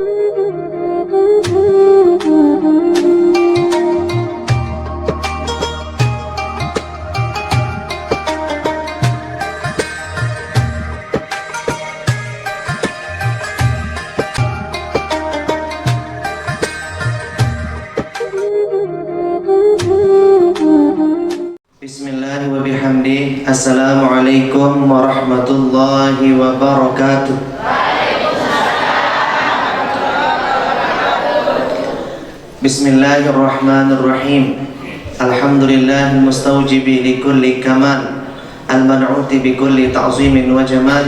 Bismillah wa bihamdi. Assalamualaikum warahmatullahi wabarakatuh. Bismillahirrahmanirrahim. Alhamdulillahil mustawjibi likulli kamal, al-man'uti bikulli ta'zimin wa jamal.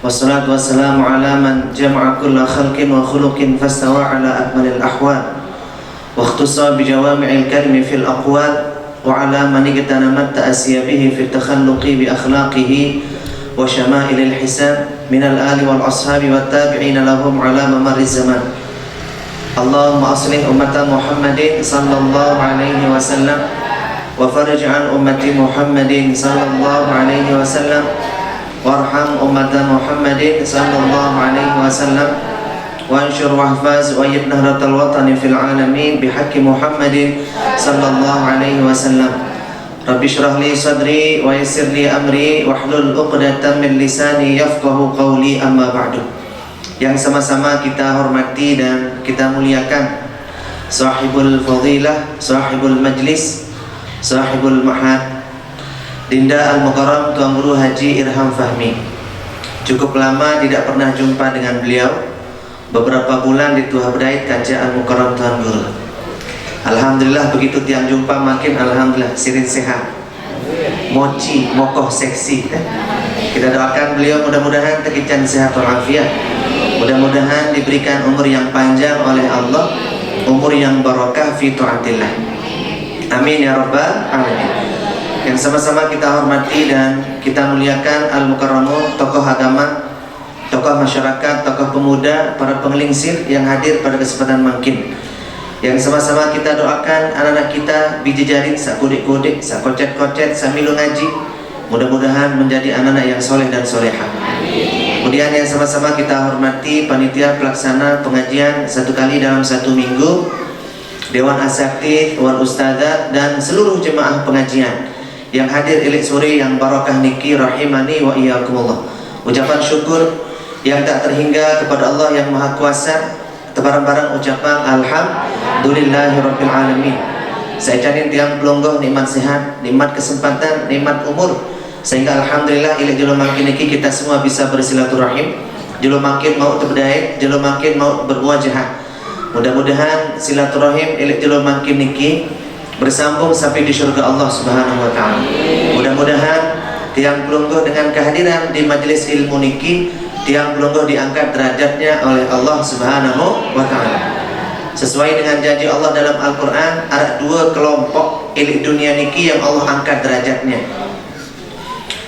Wassalatu wassalamu ala man jama'a kulla khalqin wa khuluqin fastawa ala akmalil ahwal wa ikhtusa bi jawami'il kalimi fil aqwal wa ala man igtanamat ta'asiya bihi fi takhalluqi bi akhlaqihi wa syama'ilil hisan minal ali wal ashabi wat tabi'ina lahum ala mamarri zaman. Allahumma aslih ummata Muhammadin sallallahu alaihi wasallam wa farij an ummati Muhammadin sallallahu alaihi wasallam warham ummata Muhammadin sallallahu alaihi wasallam wa anshur wahfaz wa ayyid nahratal watani fil alamin bihaqqi Muhammadin sallallahu alaihi wasallam. Rabbi shrah li sadri wa yassir li amri wahlul 'uqdatam min lisani yafqahu qawli, amma ba'du. Yang sama-sama kita hormati dan kita muliakan sahibul fadilah, sahibul majlis, sahibul mahad, Dinda Al-Mukarram Tuan Guru Haji Irham Fahmi. Cukup lama tidak pernah jumpa dengan beliau. Beberapa bulan di Tuha Berdait Kaca Al-Mukarram Tuan Guru. Alhamdulillah begitu tiang jumpa makin alhamdulillah sirin sehat, mochi, mokoh seksi. Kita doakan beliau mudah-mudahan tekican sehat walafiat. Mudah-mudahan diberikan umur yang panjang oleh Allah, umur yang barakah fi taatillah. Amin ya rabbal alamin. Yang sama-sama kita hormati dan kita muliakan Al-Mukarramun, tokoh agama, tokoh masyarakat, tokoh pemuda, para pengelingsir yang hadir pada kesempatan mungkin. Yang sama-sama kita doakan anak-anak kita biji jarit, sak kudik-kudik, sak kocet-kocet, sambil ngaji. Mudah-mudahan menjadi anak-anak yang soleh dan solehah. Kemudian yang sama-sama kita hormati panitia pelaksana pengajian satu kali dalam satu minggu, Dewan Asatidz wal Ustadzat dan seluruh jemaah pengajian yang hadir ilik sore yang barakah niki rahimani wa iyyakumullah. Ucapan syukur yang tak terhingga kepada Allah yang Maha Kuasa. Barang-barang ucapan alhamdulillahirabbil alamin. Saya cari tiang pelonggoh nikmat sehat, nikmat kesempatan, nikmat umur, sehingga alhamdulillah ilik jelo makin niki kita semua bisa bersilaturahim, jelo makin mau terberdaya, jelo makin mau bermuajahah. Mudah-mudahan silaturahim ilik jelo makin niki bersambung sampai di surga Allah Subhanahu wa taala. Mudah-mudahan tiang pelonggoh dengan kehadiran di majelis ilmu niki, tiang pelonggoh diangkat derajatnya oleh Allah Subhanahu wa taala. Sesuai dengan janji Allah dalam Al-Quran, ada dua kelompok ilik dunia niki yang Allah angkat derajatnya.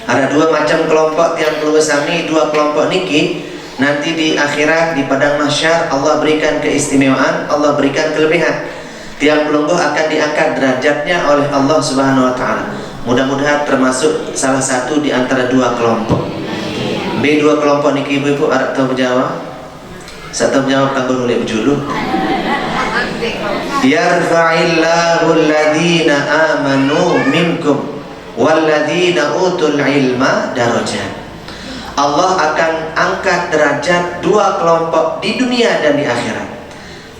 Ada dua macam kelompok yang perlu sami, dua kelompok niki nanti di akhirat di padang mahsyar Allah berikan keistimewaan, Allah berikan kelebihan. Tiang pelungguh akan diangkat derajatnya oleh Allah Subhanahu wa taala. Mudah-mudahan termasuk salah satu di antara dua kelompok. Dua kelompok niki ibu-ibu arep tahu berjawab? Saya tahu menjawab kanggo nulis judul. Yarfa'illahu alladhina amanu minkum walladzina utul ilma darajat. Allah akan angkat derajat dua kelompok di dunia dan di akhirat.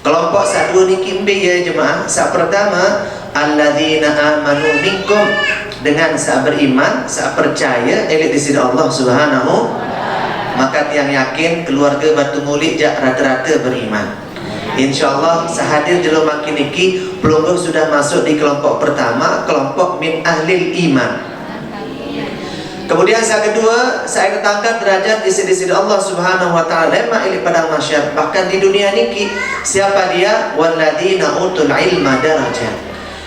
Kelompok satu niki ya jemaah. Sa pertama alladzina amanu minkum, dengan sa beriman, sa percaya elit di sisi Allah Subhanahu. Maka tiang yakin keluarga Batu Mulik jak rata-rata beriman. Insyaallah sehadir jelo makin niki pelungguh sudah masuk di kelompok pertama, kelompok min ahlil iman. Kemudian saya kedua, saya ketangkat derajat di sisi Allah Subhanahu wa taala lema ili padang mahsyar. Bahkan di dunia niki siapa dia? Walladzina utul ilma darajat.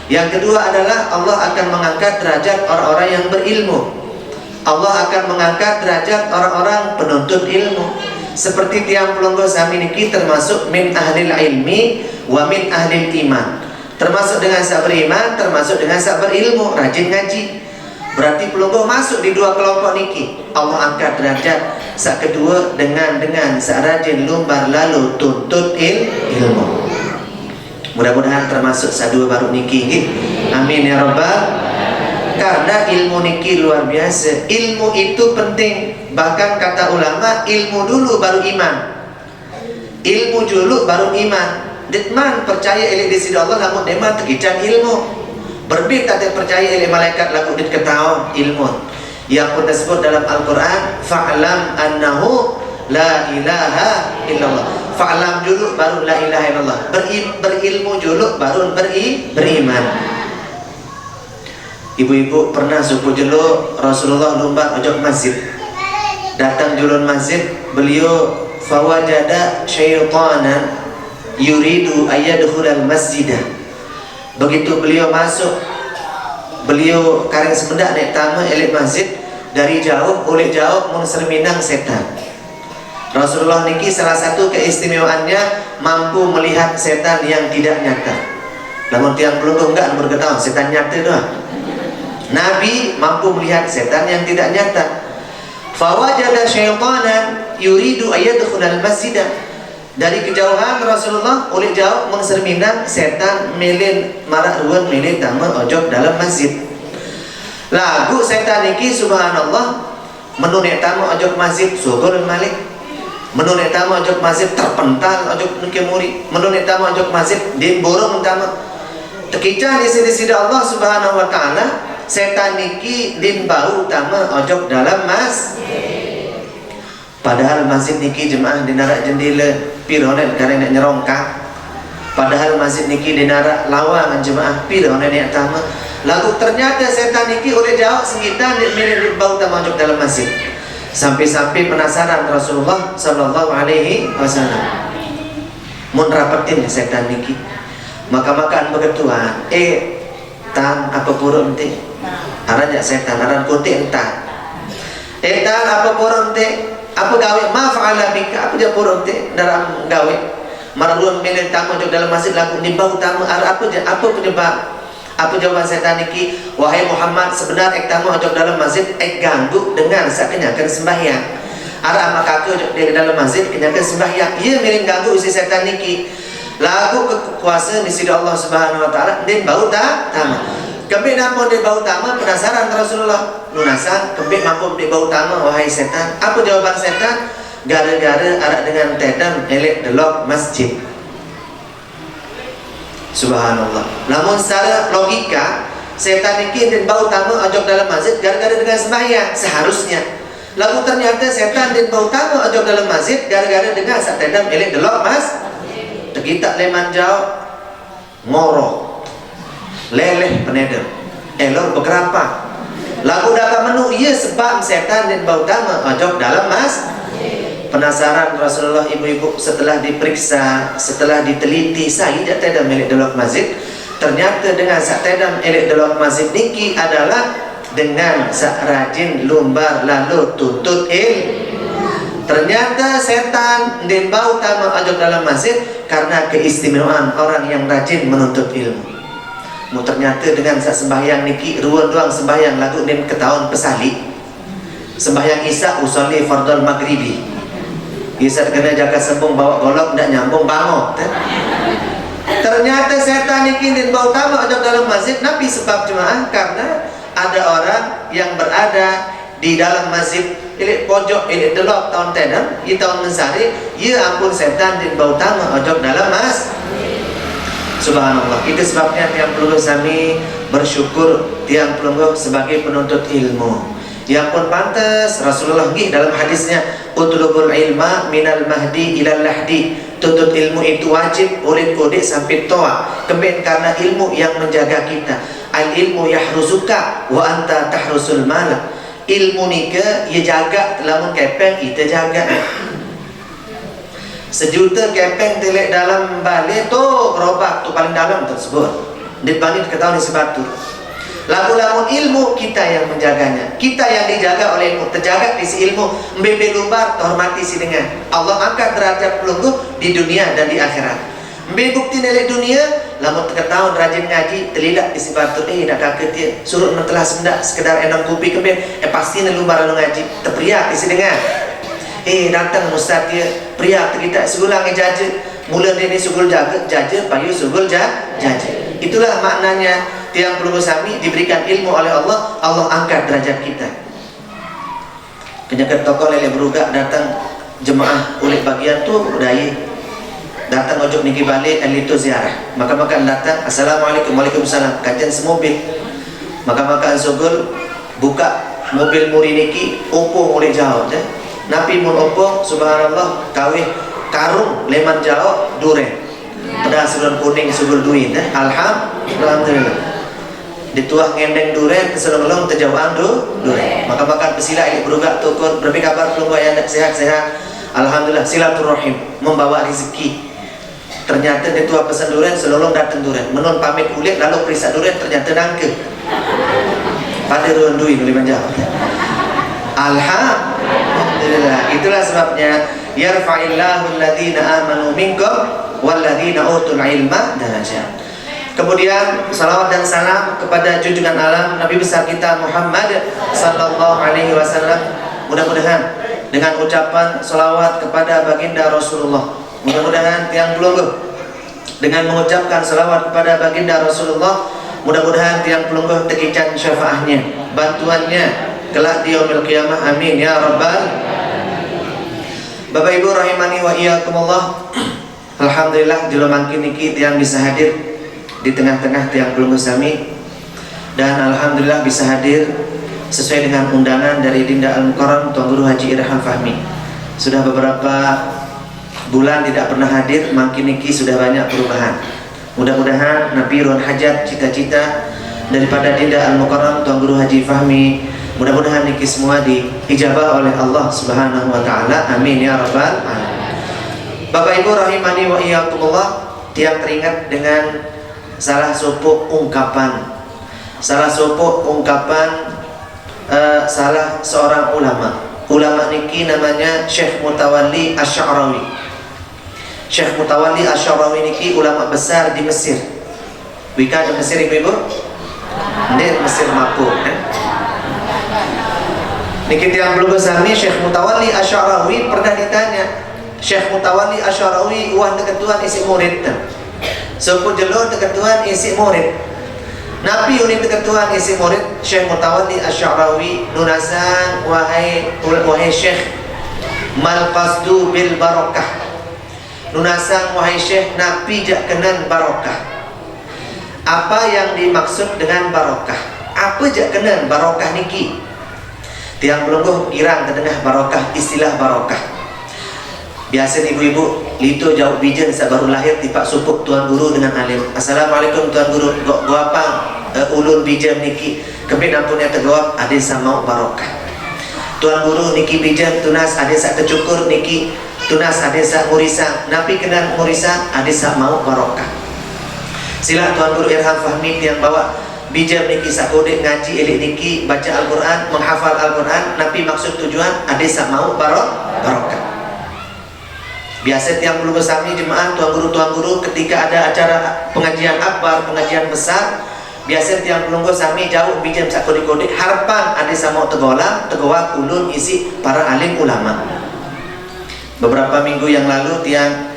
Yang kedua adalah Allah akan mengangkat derajat orang-orang yang berilmu. Allah akan mengangkat derajat orang-orang penuntut ilmu. Seperti tiang pelungguh sami niki termasuk min ahlil ilmi wa min ahlil iman. Termasuk dengan sabar iman, termasuk dengan sabar ilmu, rajin ngaji. Berarti pelungguh masuk di dua kelompok niki. Allah angkat derajat sak kedua dengan sak rajin lumbar lalu tuntut ilmu. Mudah-mudahan termasuk sak dua baru niki nggih. Amin ya rabbal. Karena ilmu niki luar biasa. Ilmu itu penting. Bahkan kata ulama, ilmu dulu baru iman. Ilmu dulu baru iman. Ditman percaya oleh diri Allah, namun deman terkican ilmu. Berbeda tak percaya oleh malaikat lagu diketahui ilmu. Yang pun tersebut dalam Al-Quran, fa'lam annahu la ilaha illallah. Fa'lam dulu baru la ilaha illallah. Berilmu dulu baru beriman. Ibu-ibu pernah suku jeluk Rasulullah lumbar ojok masjid. Datang julun masjid, beliau fawajada syaitanan yuridu ayyadkhulal masjidah. Begitu beliau masuk, beliau kareng semendak naik tama elit masjid, dari jauh oleh jauh mun serminang setan. Rasulullah niki salah satu keistimewaannya mampu melihat setan yang tidak nyata. Namun tiang pelungguh enggak berketahui setan nyata doang. Nabi mampu melihat setan yang tidak nyata. Fawajada syaitanan yuridu ayyadkhulal masjidah. Dari kejauhan Rasulullah oleh jauh menserminang setan melin marak ruang melin tama ojok dalam masjid. Lagu setan niki subhanallah menunek tamu ojok masjid syukur malik. Menunek tamu ojok masjid terpental ojok niki muri. Menunek tamu ojok masjid din borong tamu. Tekican isi Allah subhanahu wa ta'ala, setan niki din bau tamu ojok dalam masjid. Padahal masjid niki jemaah dinarak jendela pironet karena nak nyerongkak. Padahal masjid niki dinarak lawangan jemaah pironet yang tama. Lalu ternyata setan niki oleh jauh sekitar mirip bau tamu ojok dalam masjid. Sampai-sampai penasaran Rasulullah sallallahu alaihi wasallam. Mun rapetin setan niki. Maka-makaan begetuan. Tan apa purun teh? Aranya setan, aran kunti entan. Tan apa purun teh? Apa gawe ma fa'ala bika, apa dia purun teh dalam gawe. Marluan milih tamu ojok dalam masjid laku ni bau tamu apa penyebab? Apa jawaban setan niki? Wahai Muhammad, sebenar ek tamu ojok dalam masjid ek ganggu dengan sakenyakan sembahyang. Ara amak aku ojok di dalam masjid kenyakan sembahyang. Ia milih ganggu usi setan niki. Lagu kekuasaan di sisi Allah Subhanahu wa taala din bau tamu. Kembali nampun di bau tamu, penasaran Rasulullah. Lunasan kembali mampu di bau tamu, wahai setan. Apa jawaban setan? Gara-gara arak dengan tedam elek delok masjid. Subhanallah. Namun secara logika, setan ini dan bau tamu ojok dalam masjid gara-gara dengan sembahyang seharusnya. Lalu ternyata setan dan bau tamu ojok dalam masjid gara-gara dengan saat tedam elek delok mas. Tegita leman jauh ngoroh leleh penedem elor bekerapa. Lagu dapat menu ia sebab setan dan bau tamu ojok dalam mas. Penasaran Rasulullah ibu-ibu setelah diperiksa, setelah diteliti saya tidak milik delok masjid. Ternyata dengan sak tedam milik delok masjid niki adalah dengan sak rajin lumbar lalu tuntut Ternyata setan dan bau tamu ojok dalam masjid karena keistimewaan orang yang rajin menuntut ilmu. Ternyata dengan sak sembahyang niki ruang doang sembahyang lagu nim ketahun pesali. Sembahyang Isya usolli fardhul maghribi. Isya kena jaga sembung bawa golok ndak nyambung bangok. Ternyata setan niki dan bau tamu ojok dalam masjid Nabi sebab jemaah karena ada orang yang berada di dalam masjid ilik pojok ilik delok tahun tedam i tahun mensari ia ampun setan dan bau tamu ojok dalam masjid. Subhanallah. Itu sebabnya tiang pelungguh kami bersyukur tiang pelungguh sebagai penuntut ilmu. Yang pun pantas Rasulullah nggih dalam hadisnya utlubul ilma minal mahdi ilal lahdi. Tuntut ilmu itu wajib oleh kode sampai toa. Kemudian karena ilmu yang menjaga kita. Al ilmu yahruzuka wa anta tahrusul mala. Ilmu nika ia jaga lamun kepeng kita jaga. Sejuta kepeng telek dalam balik tu gerobak tu paling dalam tersebut. Dibanding ketahuan isi batu. Lagu-lagu ilmu kita yang menjaganya. Kita yang dijaga oleh ilmu. Terjaga di si ilmu. Mbebe lumbar terhormati si dengan Allah angkat derajat pelungguh di dunia dan di akhirat. Mbebe bukti nilai dunia lamun teka tahun rajin ngaji terlidak isi batu dah kakek dia suruh mentelah sendak sekedar enam kopi kebin pasti nelu barang ngaji terpriak isi dengar datang ustaz dia priak kita segulang jaje mula dia ni sugul jaga jaje payu sugul jaje. Itulah maknanya tiang perlu sami diberikan ilmu oleh Allah, Allah angkat derajat kita. Kenyakan tokoh lele berugak datang jemaah oleh bagian tu daya datang ojok niki balik itu ziarah maka datang assalamualaikum waalaikumsalam kajian semobil maka sugul buka mobil muri niki opong oleh jauh deh napi mun opong subhanallah kawih karung leman jauh duren pada seluruh kuning sugul duit alhamdulillah dituah ngendeng duren keselong-long terjauhan duren maka pesila ini berugak tukun berapa kabar pelunggu yang sehat-sehat alhamdulillah silaturahim membawa rezeki. Ternyata dia tua pesan durian selolong datang durian menon pamit kulit lalu periksa durian ternyata nangke pada ruang duit boleh menjawab alhamdulillah. Itulah sebabnya yarfa'illahu alladhina amanu minkum walladhina utul ilma darajat. Kemudian salawat dan salam kepada junjungan alam Nabi besar kita Muhammad sallallahu alaihi wasallam. Mudah-mudahan dengan ucapan salawat kepada baginda Rasulullah, mudah-mudahan tiang pelungguh dengan mengucapkan salawat kepada baginda Rasulullah, mudah-mudahan tiang pelungguh tekican syafaahnya, bantuannya kelak di yaumil qiyamah, amin ya rabbal. Bapak Ibu rahimani wa iyyakumullah. Alhamdulillah jelo mangkin niki tiang bisa hadir di tengah-tengah tiang pelungguh sami, dan alhamdulillah bisa hadir sesuai dengan undangan dari Dinda Al-Mukarram Tuan Guru Haji Irham Fahmi. Sudah beberapa bulan tidak pernah hadir, makin niki sudah banyak perubahan. Mudah-mudahan Nabi Ruan Hajat cita-cita daripada Dinda Al-Mukarram Tuan Guru Haji Fahmi, mudah-mudahan niki semua diijabah oleh Allah Subhanahu wa taala. Amin ya rabbal alamin. Bapak Ibu rahimani wa iyyakumullah, tiang teringat dengan salah satu ungkapan salah seorang ulama niki namanya Syekh Mutawalli Asy-Sya'rawi. Syekh Mutawalli Asy-Sya'rawi niki ulama besar di Mesir. Wika di Mesir Ibu? Di Mesir Mapu. Niki tiang belum bersami Syekh Mutawalli Asy-Sya'rawi pernah ditanya, Syekh Mutawalli Asy-Sya'rawi wah ketuan isi murid. Sepuluh jelo ketuan isi murid. Nabi unit ketuan isi murid Syekh Mutawalli Asy-Sya'rawi nunasan wahai Syekh mal qasdu bil barakah. Nunasan wahai Syekh Nabi jak kenan barakah. Apa yang dimaksud dengan barakah? Apa jak kenan barakah niki? Tiang pelungguh girang terdengar barakah, istilah barakah. Biasa ibu-ibu lito jauh bijen baru lahir tipak supuk tuan guru dengan alim. Assalamualaikum tuan guru, gua apa ulun bijen niki kebin ampunnya terjawab ada sama barokah. Tuan guru niki bijen tunas ada sak kecukur niki tunas ada sak murisa napi kena murisa ada sak mau barokah. Sila tuan guru Irham Fahmi yang bawa bijen niki sak kodek ngaji elik niki baca Al-Quran menghafal Al-Quran napi maksud tujuan ada sak mau barokah. Biasa tiang perlu bersami jemaah tuan guru ketika ada acara pengajian akbar, pengajian besar, biasa tiang perlu bersami jauh bijam sak kode-kode harapan ada sama tegawak ulun isi para alim ulama. Beberapa minggu yang lalu tiang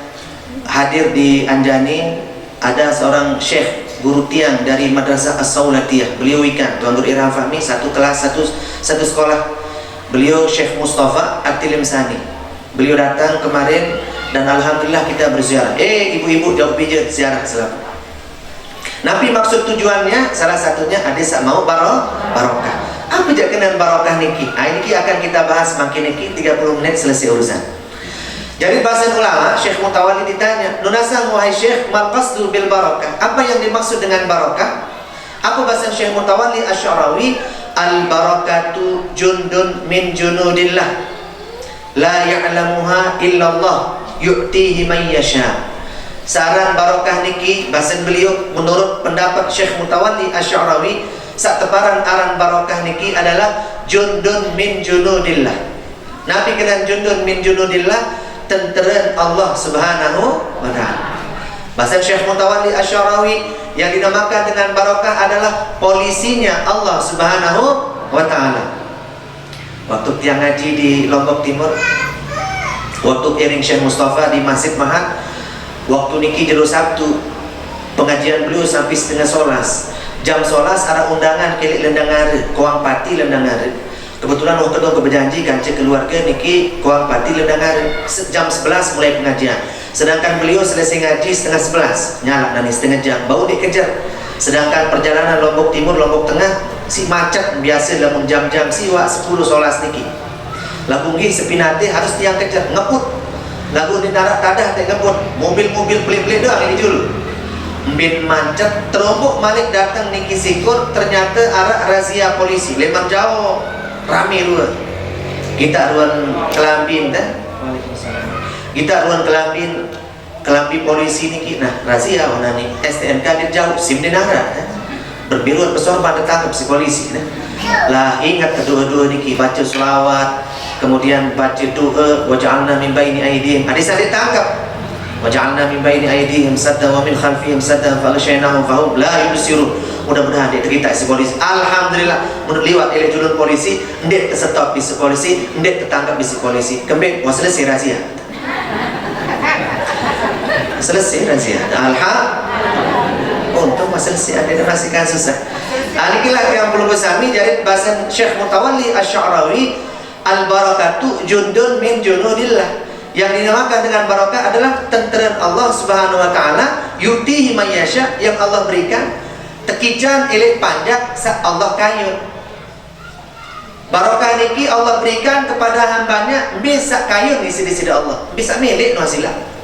hadir di Anjani, ada seorang syekh guru tiang dari Madrasah As-Saulatiyah. Beliau ikan tuan guru Irham Fahmi satu kelas satu sekolah. Beliau Syekh Mustafa At-Tilimsani. Beliau datang kemarin dan alhamdulillah kita berziarah. Ibu-ibu jauh bijak ziarah selalu. Nabi maksud tujuannya salah satunya ada mau barokah. Apa jak kenan barokah niki? Niki akan kita bahas makin niki 30 menit selesai urusan. Jadi bahasan ulama Syekh Mutawalli ditanya, "Nunasa wahai Syekh, mal qasdu bil barakah?" Apa yang dimaksud dengan barakah? Apa bahasan Syekh Mutawalli Asy-Sya'rawi? Al barakatu jundun min junudillah. La ya'lamuha illallah yu'tihi man yasha. Saran barakah niki bahasan beliau menurut pendapat Syekh Mutawalli Asy-Sya'rawi sak tebaran aran barakah niki adalah jundun min junudillah. Nabi kenan jundun min junudillah, tentera Allah Subhanahu wa taala. Bahasa Syekh Mutawalli Asy-Syarawi yang dinamakan dengan barokah adalah polisinya Allah Subhanahu wa Ta'ala. Waktu tiang ngaji di Lombok Timur, waktu iring Syekh Mustafa di Masjid Mahat, waktu niki jero Sabtu pengajian beliau sampai setengah solas. Jam solas ada undangan kelik lendangare, Koang Pati lendangare. Kebetulan waktu itu berjanji kancik keluarga niki Koang Pati lendangare. Jam 11 mulai pengajian. Sedangkan beliau selesai ngaji setengah 11, nyala nani setengah jam, baru dikejar. Sedangkan perjalanan Lombok Timur, Lombok Tengah, si macet biasa dalam jam-jam siwa 10 solas niki. Lagu nggih sepinate harus tiang kejar, ngeput. Lagu di darat tadah teh ngeput, mobil-mobil pelik-pelik doang ini dulu. Bin macet, terombok malik datang niki sikur, ternyata arah razia polisi, lemar jauh, rame luar. Kita ruan kelambin dah. Kita ruang kelambi polisi niki, nah razia mana nih STNK dia jauh sim dinara, berbiruan bersorban ditangkap si polisi, lah ingat kedua-dua niki baca selawat, kemudian baca doa, waj'alna min baini aydihim, hadis ditangkap, waj'alna min baini aydihim sadda wa min khalfihim sadda fa aghshaynahum fahum la yubsirun. Mudah-mudahan dia cerita si polisi, alhamdulillah menurut liwat oleh julun polisi, ndek tersetop bisi polisi, ndek tertangkap bisi polisi, kembali selesai razia. Selesai razia. Untung selesai, ada masihkan susah. Inilah yang perlu bersami dari bahasa Syekh Mutawalli Asy-Syarawi, al-barakatu jundun min junudillah. Yang dinamakan dengan barakah adalah tentera Allah Subhanahu wa Ta'ala, yutihi man yasha, yang Allah berikan tekijan elek panjang saat Allah kayun. Barakah niki Allah berikan kepada hambanya bisa kayun di sisi Allah, bisa milik nuasilah.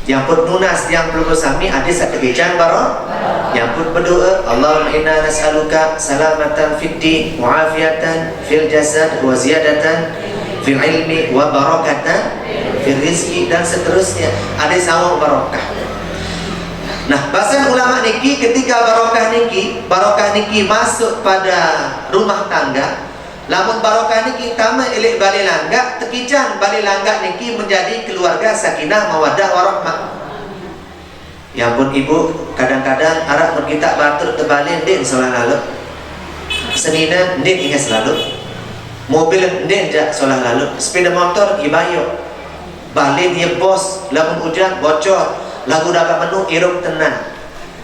Yang pun nunas, yang perlu bersami ada satu kejan barok. Yang pun berdoa, Allahumma inna nas'aluka salamatan fid din wa afiatan fil jasad wa ziyadatan fil ilmi wa barakatan fil rizki, dan seterusnya. Ada sawang barokah. Nah, bahasa ulama niki ketika barokah niki masuk pada rumah tangga, lamun barokah niki tama elek balik langga, tekijan balik langga niki menjadi keluarga sakinah mawaddah warahmah. Ya ampun ibu, kadang-kadang arah kita batur terbalik ndek solah lalu, senina ndek ingat selalu, mobil ndek jak solah lalu, sepeda motor ibayo, balik dia bos, lamun hujan bocor, lagu dapat menu irup tenang.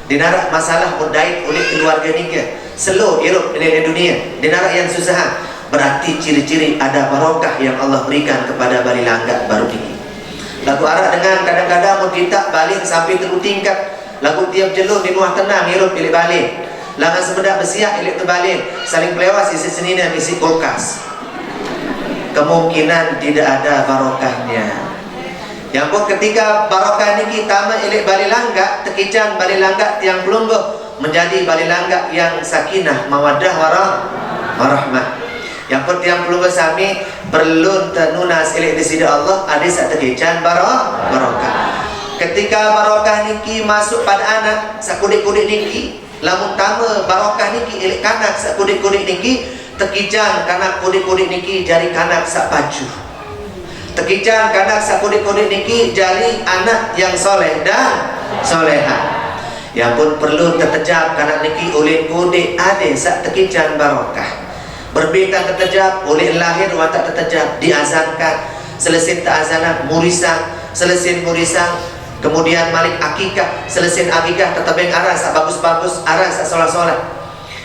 Dinara masalah mudait oleh keluarga niki, slow irup di dunia, dinara yang susah. Berarti ciri-ciri ada barokah yang Allah berikan kepada bali langga baru ini. Lagu arah dengan kadang-kadang kita balik sampai terlalu tingkat, lagu tiap jeluh di muah tenang hirup pilih balik, langan sebedak bersiak ilik terbalik, saling pelewas isi senina isi kulkas. Kemungkinan tidak ada barokahnya. Yang pun ketika barokah ini kita ilik bali langga, tekijan bali langga yang pelungguh menjadi bali langga yang sakinah mawaddah warahmah. Yang penting perlu bersami perlu tenunas ilik di sisi Allah ada satu kejan barokah. Ketika barokah niki masuk pada anak sakudik-kudik niki, lamun tama barokah niki ilik kanak sakudik-kudik niki, tekijan kanak kudik-kudik niki jari kanak sak pacu. Tekijan kanak sakudik-kudik niki jari anak yang soleh dan soleha. Yang pun perlu tertejab kanak niki oleh kudik ada sak tekijan barokah. Berbeda tertejab oleh lahir watak tertejab, diazankan, selesai ta'azanan murisang, selesai murisang, kemudian malik akikah, selesai akikah tetap yang arah sak bagus-bagus, arah sak solat-solat.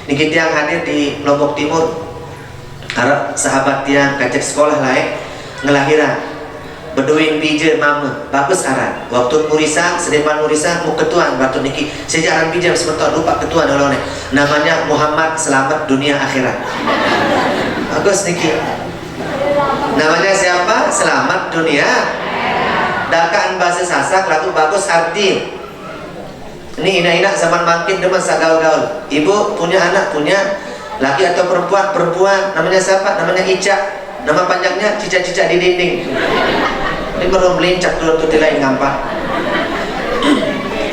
Ini kita yang hadir di Lombok Timur, arah sahabat yang kacek sekolah lain ngelahiran berdoing bija mama bagus arah waktu murisang sedepan murisang mu ketuan waktu niki sejarah bijam sebentar lupa ketuan oleh namanya Muhammad selamat dunia akhirat bagus niki namanya siapa selamat dunia dakaan bahasa Sasak lagu bagus arti ini ina-ina zaman makin demen gaul-gaul ibu punya anak punya laki atau perempuan namanya siapa namanya Ica nama panjangnya cicak-cicak di dinding. Ini baru melincak dulu tuh lain ngampah.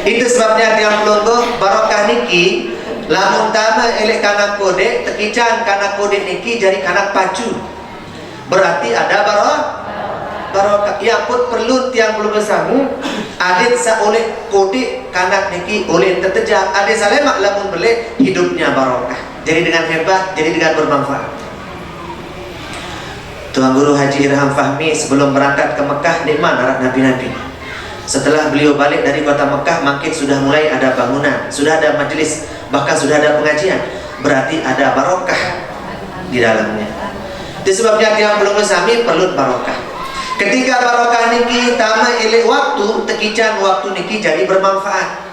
Itu sebabnya yang pelonggo barokah niki lamun tama elek kanak kode tekican kanak kode niki jadi kanak pacu. Berarti ada barokah. Ya pun perlu tiang perlu bersama adit sa oleh kodik kanak niki oleh tertejak adit salemak lamun boleh hidupnya barokah. Jadi dengan hebat, jadi dengan bermanfaat. Tuan Guru Haji Irham Fahmi sebelum berangkat ke Mekah di mana Nabi-Nabi. Setelah beliau balik dari kota Mekah, makin sudah mulai ada bangunan, sudah ada majelis, bahkan sudah ada pengajian. Berarti ada barokah di dalamnya. Itu sebabnya yang belum bersami perlu barokah. Ketika barokah niki tama elek waktu, tekican waktu niki jadi bermanfaat.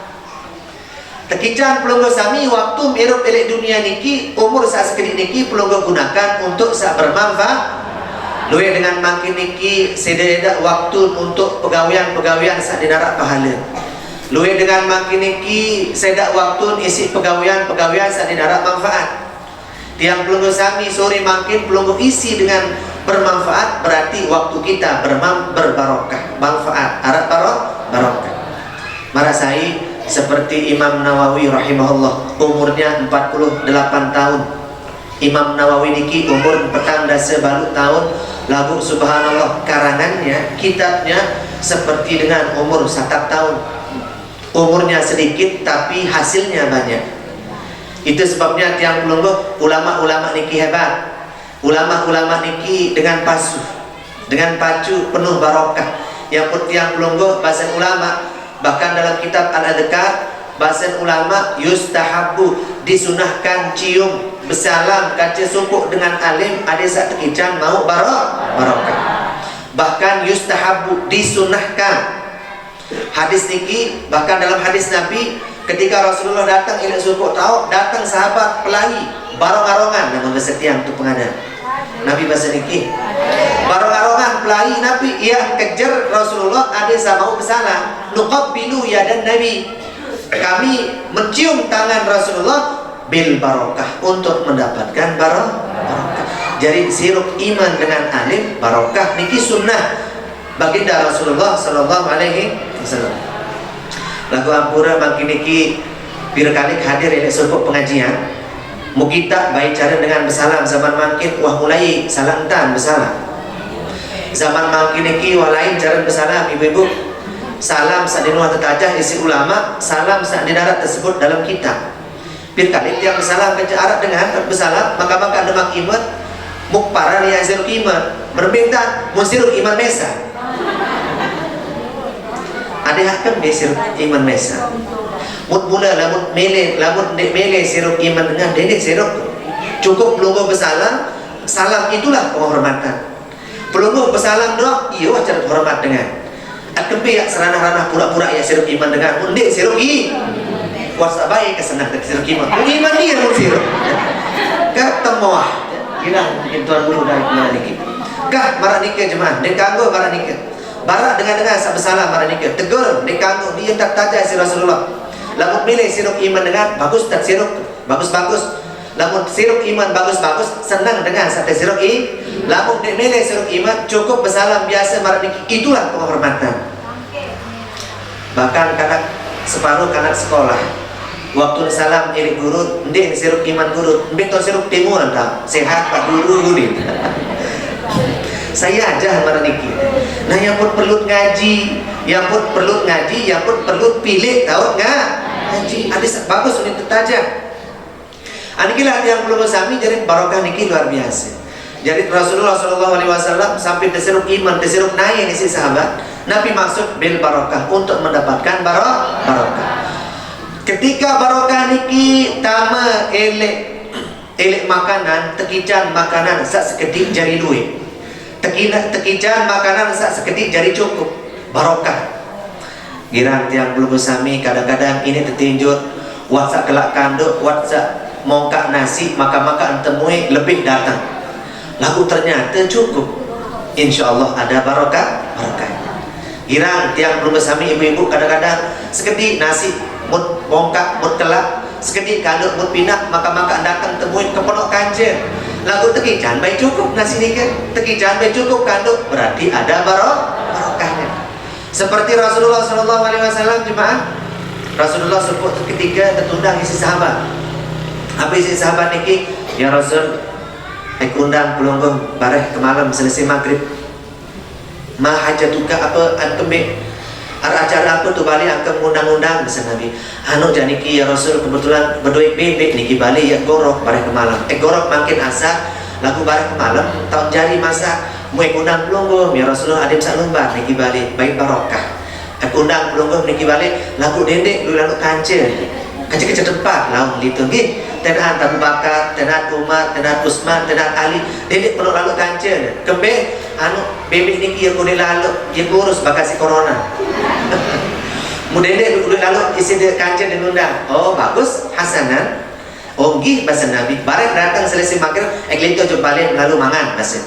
Tekican pelunggu sami waktu mirup elek dunia niki umur saat sekedik niki pelunggu gunakan untuk saat bermanfaat. Luwe dengan makin niki sededa waktu untuk pegawaian saat dinarak pahala. Luwe dengan makin niki sedak waktu isi pegawaian saat dinarak manfaat. Tiang pelunggu sami sore makin pelunggu isi dengan bermanfaat, berarti waktu kita berbarokah, manfaat, harap barokah. Marasai seperti Imam Nawawi rahimahullah, umurnya 48 tahun. Imam Nawawi niki umur petang dasa balut tahun. Lagu subhanallah karangannya, kitabnya seperti dengan umur 1 tahun. Umurnya sedikit tapi hasilnya banyak. Itu sebabnya tiang pelunggu ulama-ulama niki hebat. Ulama-ulama niki dengan pacu penuh barokah. Yang pun tiang pelunggu bahasa ulama, bahkan dalam kitab Al-Adhkar bahasa ulama yustahabu disunahkan cium bersalam kaca sumpuk dengan alim ada saat tekican mau barokah. Bahkan yustahabu disunahkan. Hadis niki bahkan dalam hadis Nabi ketika Rasulullah datang ilak sumpuk tahu datang sahabat pelahi barong-arongan namun kesetiaan untuk pengadaan Nabi bahasa niki barong-arongan pelahi Nabi ia kejar Rasulullah ada sama bersalah nuqabbilu yadan Nabi, kami mencium tangan Rasulullah bil barokah untuk mendapatkan barokah. Jadi sirup iman dengan alim barokah niki sunnah baginda Rasulullah sallallahu alaihi wasallam. Lagu ampura bagi niki birkalik hadir ini sumpuk pengajian. Mu kita baik cara dengan bersalam zaman makin wah mulai salantan bersalam. Zaman makin niki wah lain cara bersalam ibu-ibu. Salam saat dinuah tetajah isi ulama, salam saat di darat tersebut dalam kitab. Birkalik yang bersalam ke Arab dengan bersalam maka demak iman mukpara yang ziruk iman berbeda musiruk iman mesa. Ada hakam dia siruk iman mesa. Mut mula lamut mele siruk iman dengan dedek siruk. Cukup pelunggu bersalam, salam itulah penghormatan. Pelunggu bersalam doang, iya cara hormat dengan. Akempe ya seranah-ranah pura-pura ya siruk iman dengan mundik siruk i. Kuasa baik kesenang ke siruk iman. Iman dia mun siruk. Ketemuah. Hilang mungkin tuan guru dari mana niki. Kah marah nikah jemaah, dek kanggo marah nikah. Barak dengan sa bersalam marah nikah. Tegur dek kanggo dia tak tajah si Rasulullah. Lamun milih siruk iman dengan bagus tak siruk bagus-bagus. Lamun siruk iman bagus-bagus senang dengan sate siruk i. Lamun dek milih siruk iman cukup bersalam biasa marah nikah. Itulah penghormatan. Bahkan separuh kanak sekolah waktu salam ilik guru ndek siruk iman guru betul siruk timur entah sehat pak guru gudin. Saya aja marah niki. Nah yang pun perlu ngaji, yang pun perlu pilih tahu ngaji. Ada bagus ini tertajam. Anikilah yang perlu bersami jadi barokah niki luar biasa. Jadi Rasulullah SAW sampai tersirup iman, tersirup naik isi sahabat. Nabi maksud bil barokah untuk mendapatkan barokah. Ketika barokah niki tama elek makanan, tekican makanan sak sekedik jari duit. Tekican makanan sak sekedik jari cukup barokah. Girang tiang belum bersami kadang-kadang ini tertinjut WhatsApp kelak kanduk, WhatsApp mongkak nasi maka temui lebih datang. Lagu ternyata cukup. Insya Allah ada barokah. Girang tiang belum bersami ibu-ibu kadang-kadang sekedik nasi mut bongkak mut kelak sekedik kanduk mut pinak maka datang temuin ke pondok kanjer. Lagu tekican baik cukup nasi nikah, tekican baik cukup kanduk berarti ada barokahnya. Seperti Rasulullah SAW jemaah. Rasulullah sebut ketika tertundang isi sahabat. Apa isi sahabat niki? Ya Rasul, aku undang pelunggung bareh ke malam selesai maghrib. mahajatuka apa antumbe acara apa tu balik angka undang-undang bisa Nabi jadi niki ya Rasul kebetulan berdoa bebek niki balik ya gorok bareng ke malam gorok makin asa lagu bareng ke malam tahun jari masa muek undang pelungguh ya Rasulullah adim sak lembar niki balik baik barokah aku undang pelungguh niki balik lagu dendek lu lalu kancil ke tempat laung gitu nggih tenan Abu Bakar tenan Umar tenan Utsman tenan Ali dedek perlu lalu kancil kembe bebek niki ya kudu lalu dia kurus bakasi corona mu dedek kudu lalu isi dia kancil diundang oh bagus hasanan oh nggih bahasa Nabi bareng datang selesai makan eglito jumpa lalu mangan bahasa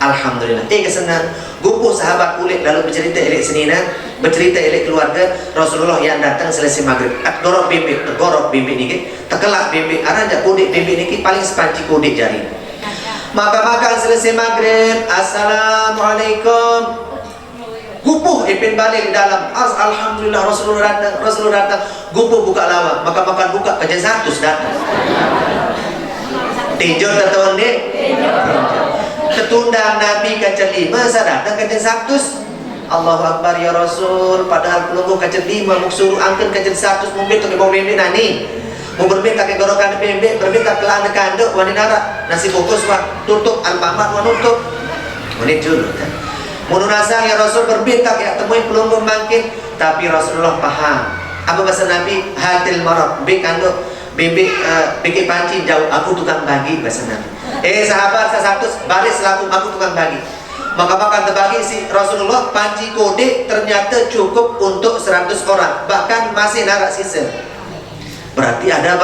alhamdulillah kesenang gupu sahabat kulit lalu bercerita elek senina bercerita elek keluarga Rasulullah yang datang selesai maghrib gorok bebek niki tekelak bebek araja kudik bebek niki paling sepanci kudik jari maka makan selesai maghrib assalamualaikum gupuh ipin balik di dalam alhamdulillah Rasulullah datang gupuh buka lawang maka makan buka kerja 100 datang tinjau tertawan dek ketundang Nabi kaca 5 saya datang kaca 100 Allahu Akbar ya Rasul padahal pelunggu kaca 5 mau suruh angkat kaca 100 mungkin tu mau bebek nani mau berbeda ke gorokan bebek berbeda ke anak kanduk wanita nasi bungkus wah tutup alpamat wah nutup menit dulu mau nasa ya Rasul berbeda ya temuin pelunggu makin tapi Rasulullah paham apa bahasa Nabi hatil marab bebek kanduk bebek bikin panci jauh aku tukang bagi bahasa Nabi sahabat saya 100 baris selaku aku tukang bagi maka makan terbagi si Rasulullah panci kode ternyata cukup untuk 100 orang bahkan masih narak sisa berarti ada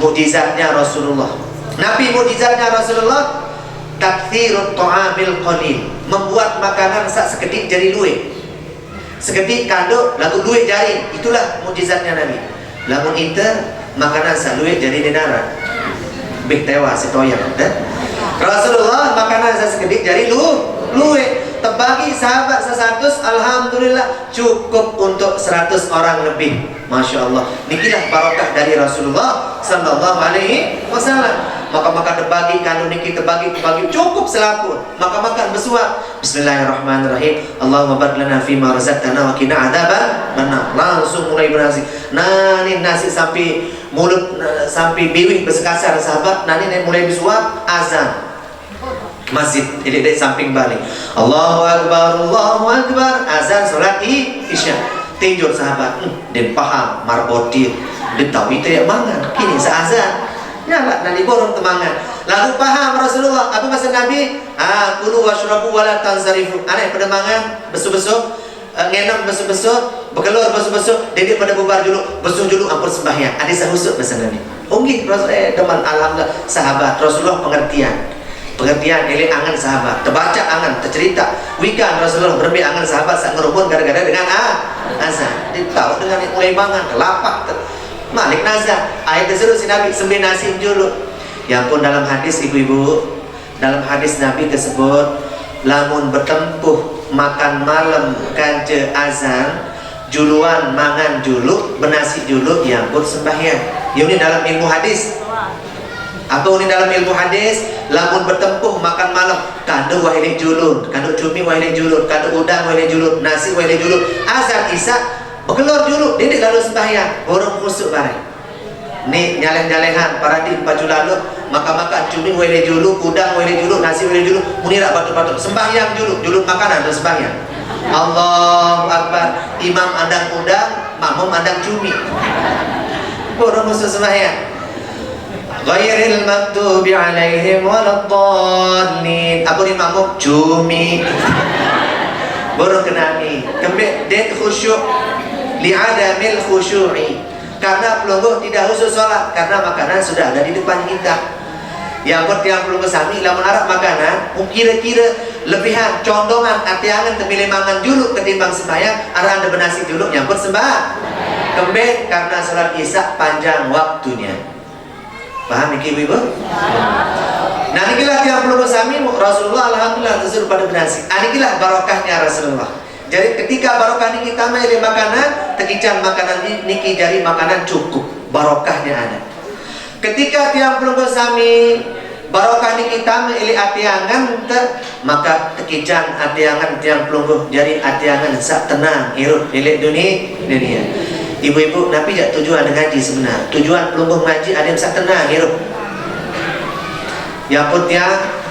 mukjizatnya Rasulullah Nabi mukjizatnya Rasulullah takthirut ta'amil qalil membuat makanan seketik jari luwe seketik kanduk lalu luwe jari itulah mukjizatnya Nabi lamun inter makanan saluwe jari denara big tewa setoyang Rasulullah makanan sekedik jari luwe terbagi sahabat 100 alhamdulillah cukup untuk 100 orang lebih Masya Allah nikilah barokah dari Rasulullah sallallahu alaihi wasallam maka makan terbagi kalau niki terbagi cukup selaku maka makan bersuap bismillahirrahmanirrahim Allahumma barik lana fima razaqtana wa qina adzaban langsung mulai bernasi nasi sampai mulut sampai biwih bersekasar sahabat nani mulai bersuap azan masjid ini dari samping balik Allahu Akbar azan solat isya tinjau sahabat dia paham marboti dia tahu itu yang mangan kini seazan nyala nani borong temangan lalu paham Rasulullah apa bahasa Nabi kulu washrabu wala tansarifu aneh pada mangan besu-besu ngenam besu-besu bekelur besu-besu dedek pada bubar dulu besu dulu ampun sembahyang ada sahusuk bahasa Nabi unggih teman alhamdulillah sahabat Rasulullah pengertian elek angan sahabat terbaca angan tercerita wikan Rasulullah berbi angan sahabat saat ngerubun gara-gara dengan azan ditahu dengan mulai bangan kelapak malik nazar ayat tersebut si Nabi sembelih nasi dulu ya pun dalam hadis ibu-ibu dalam hadis Nabi tersebut lamun bertempuh makan malam kance azan juluan mangan juluk benasi juluk ya pun sembahyang ini dalam ilmu hadis atau ini dalam ilmu hadis lamun bertempuh makan malam kandung wahili julur kandung cumi wahili julur kandung udang wahili julur nasi wahili julur azan isya bekelur julur didik lalu sembahyang borong khusuk bareng ni nyaleh-nyalehan para di baju lalu maka cumi wahili julur udang wahili julur nasi wahili julur munira batu-batu sembahyang julur makanan dan sembahyang Allahu Akbar imam andang udang makmum andang cumi borong khusuk sembahyang ghairil maghdubi alaihim waladdallin apa ni makmum cumi baru kenani kembali det khusyuk li'adamil khusyu'i karena pelungguh tidak khusyuk sholat karena makanan sudah ada di depan kita yang yang pelungguh sami lamun arah makanan kira-kira lebihan condongan atiangan temilih mangan juluk ketimbang sembahyang arah anda benasi juluk nyampur sembah kembali karena sholat isya panjang waktunya paham iki ibu? Nah inilah yang perlu bersami Rasulullah alhamdulillah tersebut pada benasi. Inilah barokahnya Rasulullah. Jadi ketika barokah niki tambah ile makanan, tekican makanan niki jadi makanan cukup, barokahnya ada. Ketika tiang perlu bersami barokah ni kita ili atiangan maka tekijan atiangan tiang pelungguh jadi atiangan sak tenang hirup ili dunia. Ibu-ibu, Nabi jak tujuan ngaji sebenar. Tujuan pelungguh ngaji ada yang sak tenang hirup. Ya pun tiang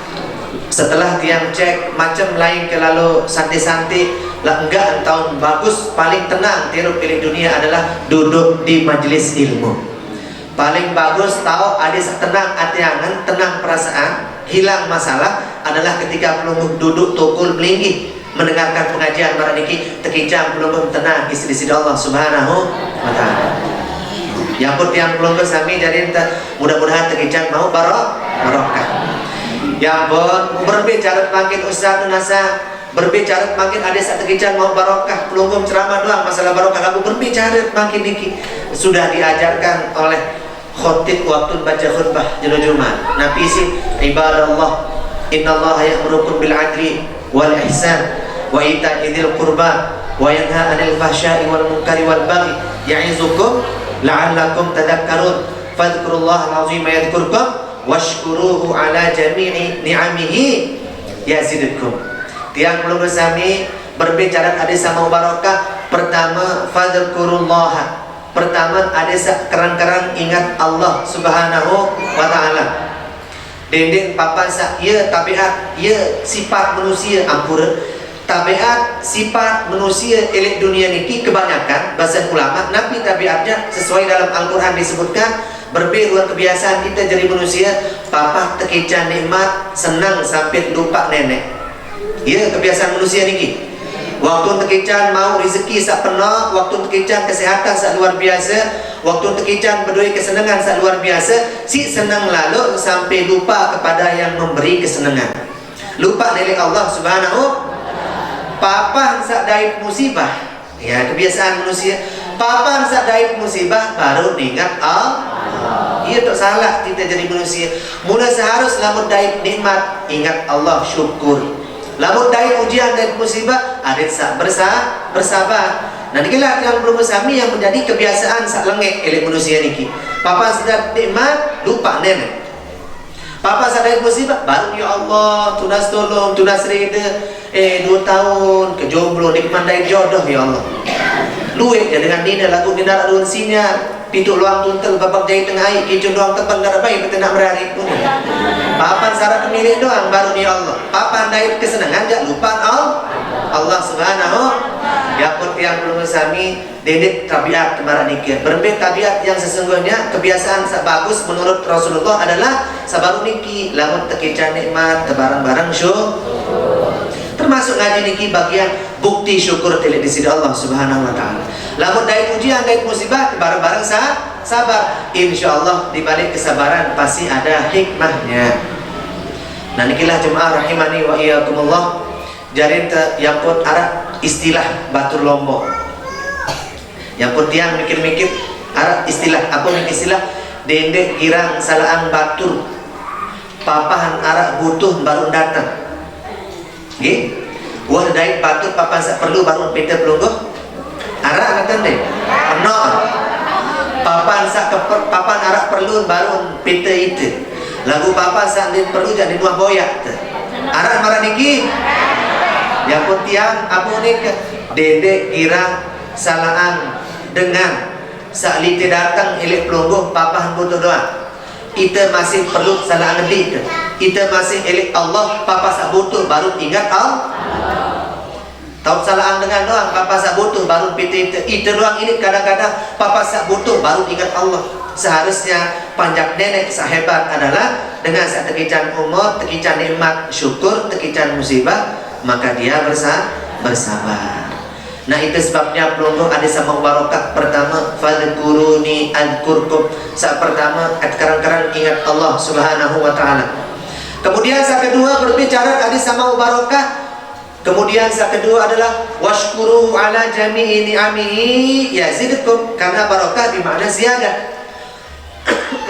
setelah tiang cek macam lain ke lalu santai-santai lah enggak tahun bagus paling tenang hirup ili dunia adalah duduk di majelis ilmu. Paling bagus tahu ada tenang atiangan, tenang perasaan, hilang masalah adalah ketika pelungguh duduk tukul melinggi mendengarkan pengajian maraniki tekijam pelungguh tenang di sisi Allah Subhanahu wa taala. Yang pun yang pelungguh sami jadi mudah-mudahan tekijam mau barokah. Yang pun berbicara makin ustaz nasa berbicara makin ada saat tekijam mau barokah pelungguh ceramah doang masalah barokah lalu berbicara makin niki sudah diajarkan oleh khotib waktu baca khutbah jenuh Jumat. Nabi si ibadallah innallaha ya'murukum bil adli wal ihsan wa ita'i dzil qurba wa yanha 'anil fahsya'i wal munkari wal baghi ya'izukum la'allakum tadhakkarun fadhkurullaha al-'azima yadhkurkum washkuruhu 'ala jami'i ni'amihi yazidkum. Tiang pelungguh sami berbicara ada sama barokah. Pertama fadhkurullaha, pertama ada kerang-kerang ingat Allah Subhanahu wa taala. Dendeng papan sak ya tabiat ya sifat manusia ampura. Tabiat sifat manusia elit dunia niki kebanyakan bahasa ulama Nabi tabiatnya sesuai dalam Al-Qur'an disebutkan berbeda kebiasaan kita jadi manusia papa tekican nikmat senang sampai lupa nenek. Ya kebiasaan manusia niki. Waktu tekican mau rezeki sak penuh, waktu tekican kesehatan sak luar biasa, waktu tekican berdua kesenangan sak luar biasa, si senang lalu sampai lupa kepada yang memberi kesenangan. Lupa dari Allah Subhanahu. Papan sak daib musibah. Ya kebiasaan manusia. Papan sak daib musibah baru diingat Allah. Iya tak salah kita jadi manusia. Mula seharus lamun daib nikmat ingat Allah syukur. Lamun daib ujian daib musibah ada sak bersabar. Nah inilah yang belum bersami yang menjadi kebiasaan sak lengek oleh manusia niki. Papan sak nikmat lupa nenek. Papa sadar musibah baru ya Allah tunas tolong tunas reda 2 tahun kejomblo nikmat dari jodoh ya Allah luwe ya dengan dina lagu bina adun sinya pitu luang tuntel babak jahit tengah air kicun doang tepang gara bayi betul nak berari papan syarat pemilik doang baru ya Allah papan dari kesenangan jak lupa Allah Subhanahu ya pun yang belum sami dedek tabiat kemarin nikah berbeda tabiat yang sesungguhnya kebiasaan bagus menurut Rasulullah adalah sabaru niki lamun tekican nikmat barang-barang syukur termasuk ngaji niki bagian bukti syukur di sisi Allah Subhanahu wa taala. Lamun dari ujian dari musibah barang-barang sabar insyaallah di balik kesabaran pasti ada hikmahnya. Nah nikilah jemaah rahimani wa iyyakumullah jarin yang pun arah istilah batur lombok yang pun tiang mikir-mikir arah istilah apa nih istilah dendek girang salaang batur papahan arah butuh baru datang nggih wah daik batur papahan sak perlu baru pete pelungguh arah datang deh no papahan sak papahan arah perlu baru pete itu lagu papahan sak perlu jadi nuah boyak arah marah niki yang pun tiang apa nih dedek girang salaan dengan saklite datang elek pelungguh papahan butuh doa kita masih perlu salaan ngedik kita masih elek Allah papa sak butuh baru ingat Allah tahu salaan dengan doang papa sak butuh baru piti itu doang ini kadang-kadang papa sak butuh baru ingat Allah seharusnya panjang nenek sahebat adalah dengan saat tekican umur tekican nikmat syukur tekican musibah maka dia bersabar. Nah itu sebabnya pelungguh ada sama barokah pertama fadhkuruni adkurkum saat pertama karang-karang ingat Allah Subhanahu wa taala. Kemudian saat kedua berbicara ada sama barokah. Kemudian saat kedua adalah washkuru ala jami'i ni'amihi yazidkum karena barokah bermakna ziyadah.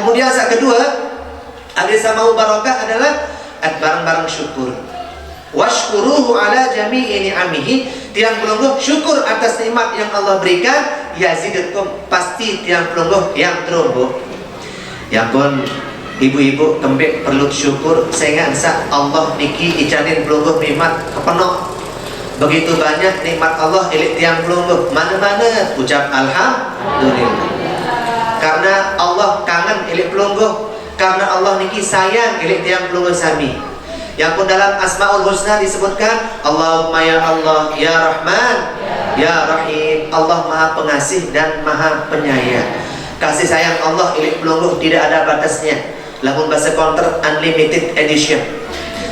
Kemudian saat kedua ada sama barokah adalah barang-barang syukur. Washkuruhu ala jami'i ni'amihi tiang pelungguh syukur atas nikmat yang Allah berikan yazidkum pasti tiang pelungguh yang terumbu. Ya pun Ibu-ibu kembik perlu syukur sehingga Allah niki icanin pelungguh nikmat kepenok. Begitu banyak nikmat Allah ilik tiang pelungguh. Mana-mana ucap alhamdulillah. Karena Allah kangen ilik pelungguh. Karena Allah niki sayang ilik tiang pelungguh sami. Yang pun dalam Asmaul Husna disebutkan Allahumma ya Allah, ya Rahman, ya Rahim. Allah Maha Pengasih dan Maha Penyayang. Kasih sayang Allah ilik pelungguh tidak ada batasnya. Lamun bahasa counter unlimited edition.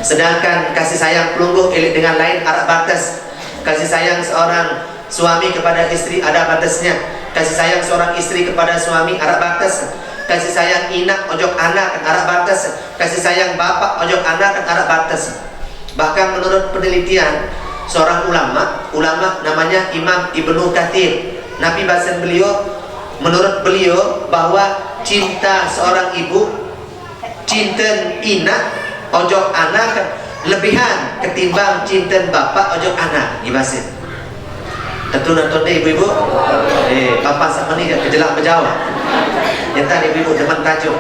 Sedangkan kasih sayang pelungguh ilik dengan lain ada batas. Kasih sayang seorang suami kepada istri ada batasnya. Kasih sayang seorang istri kepada suami ada batas. Kasih sayang inak ojok anak ada batas. Kasih sayang bapak ojok anak ada batas. Bahkan menurut penelitian seorang ulama namanya Imam Ibnu Katsir, Nabi bahasa beliau, menurut beliau bahwa cinta seorang ibu, cinten inak ojok anak lebihan ketimbang cinten bapak ojok anak. Gimana? Tentu nonton deh ibu-ibu. Bapak sama ni kejelak berjawab. Yang tadi ibu-ibu teman tajuk.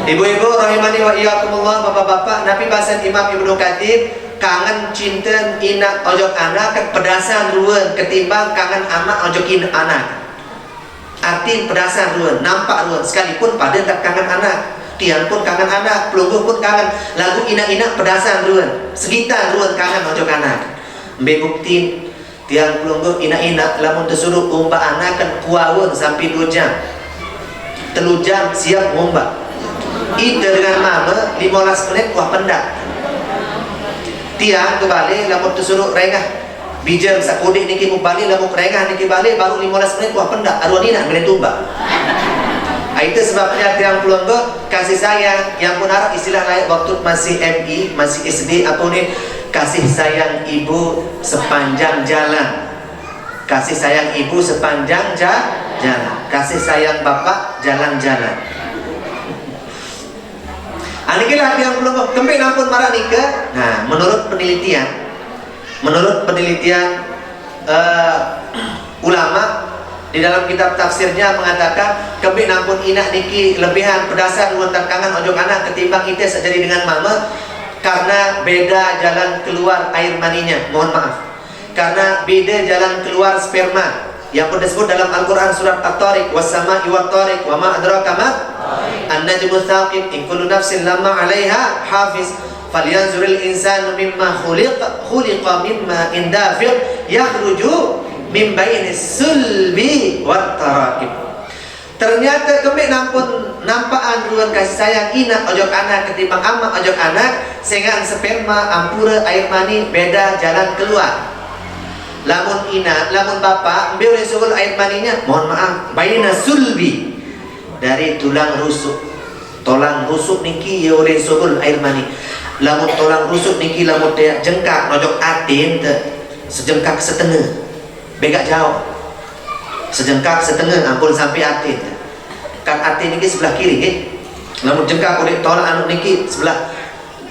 Ibu-ibu rahimani wa iyyakumullah, bapak-bapak, Nabi bahasa Imam Ibnu Katsir kangen cinten inak ojok anak pedasan ruan ketimbang kangen anak ojok anak. Arti pedasan ruan, nampak ruan sekalipun pada tak kangen anak. Tiang pun kangen anak, pelungguh pun kangen. Lagu inak-inak pedasan ruan, segitar ruan kangen ojok anak. Mbe bukti tiang pelungguh inak-inak lamun tersuruh umba anak kan kuawun sampai 2 jam. 3 jam siap umba. Itu dengan mama 15 menit wah pendak. Tiang kembali lamun tersuruh rengah bijam sakudik niki mubali lamun rengah niki balik baru 15 menit wah pendak arwah nina menit tumba. Itu sebabnya tiang pelungguh kasih sayang yang pun Arab istilah lain waktu masih MI, masih SD apa nih, kasih sayang ibu sepanjang jalan. Kasih sayang ibu sepanjang jalan. Kasih sayang bapak jalan-jalan. Anikilah tiang pelungguh kembali nampun marah nikah. Nah, menurut penelitian ulama di dalam kitab tafsirnya mengatakan kami nampun inak niki lebihan pedasar luantan kangen ojok anak ketimbang kita sejadi dengan mama karena beda jalan keluar air maninya. Mohon maaf, karena beda jalan keluar sperma yang pun disebut dalam Al-Quran surat At-Tariq was-sama'i wat-tariq wa ma adraka ma an-najmu thaqib in kullu nafsin lamma 'alaiha hafiz falyanzuril insanu mimma khuliqa mimma indafiq yakhruju min bainis sulbi wat taraqib. Ternyata kami nampaan ruan kasih sayang inak ojok anak ketimbang amak ojok anak sehingga sperma ampura air mani beda jalan keluar. Lamun inak, lamun bapak ambil sugul air maninya, mohon maaf, bainas sulbi dari tulang rusuk. Tulang rusuk niki ya oleh sugul air mani. Lamun tulang rusuk niki lamun dia jengkak ojok atin sejengkak setengah. Begak jauh sejengkak setengah ampun sampai atin kan atin niki sebelah kiri namun jengkak kulit tolak anu niki sebelah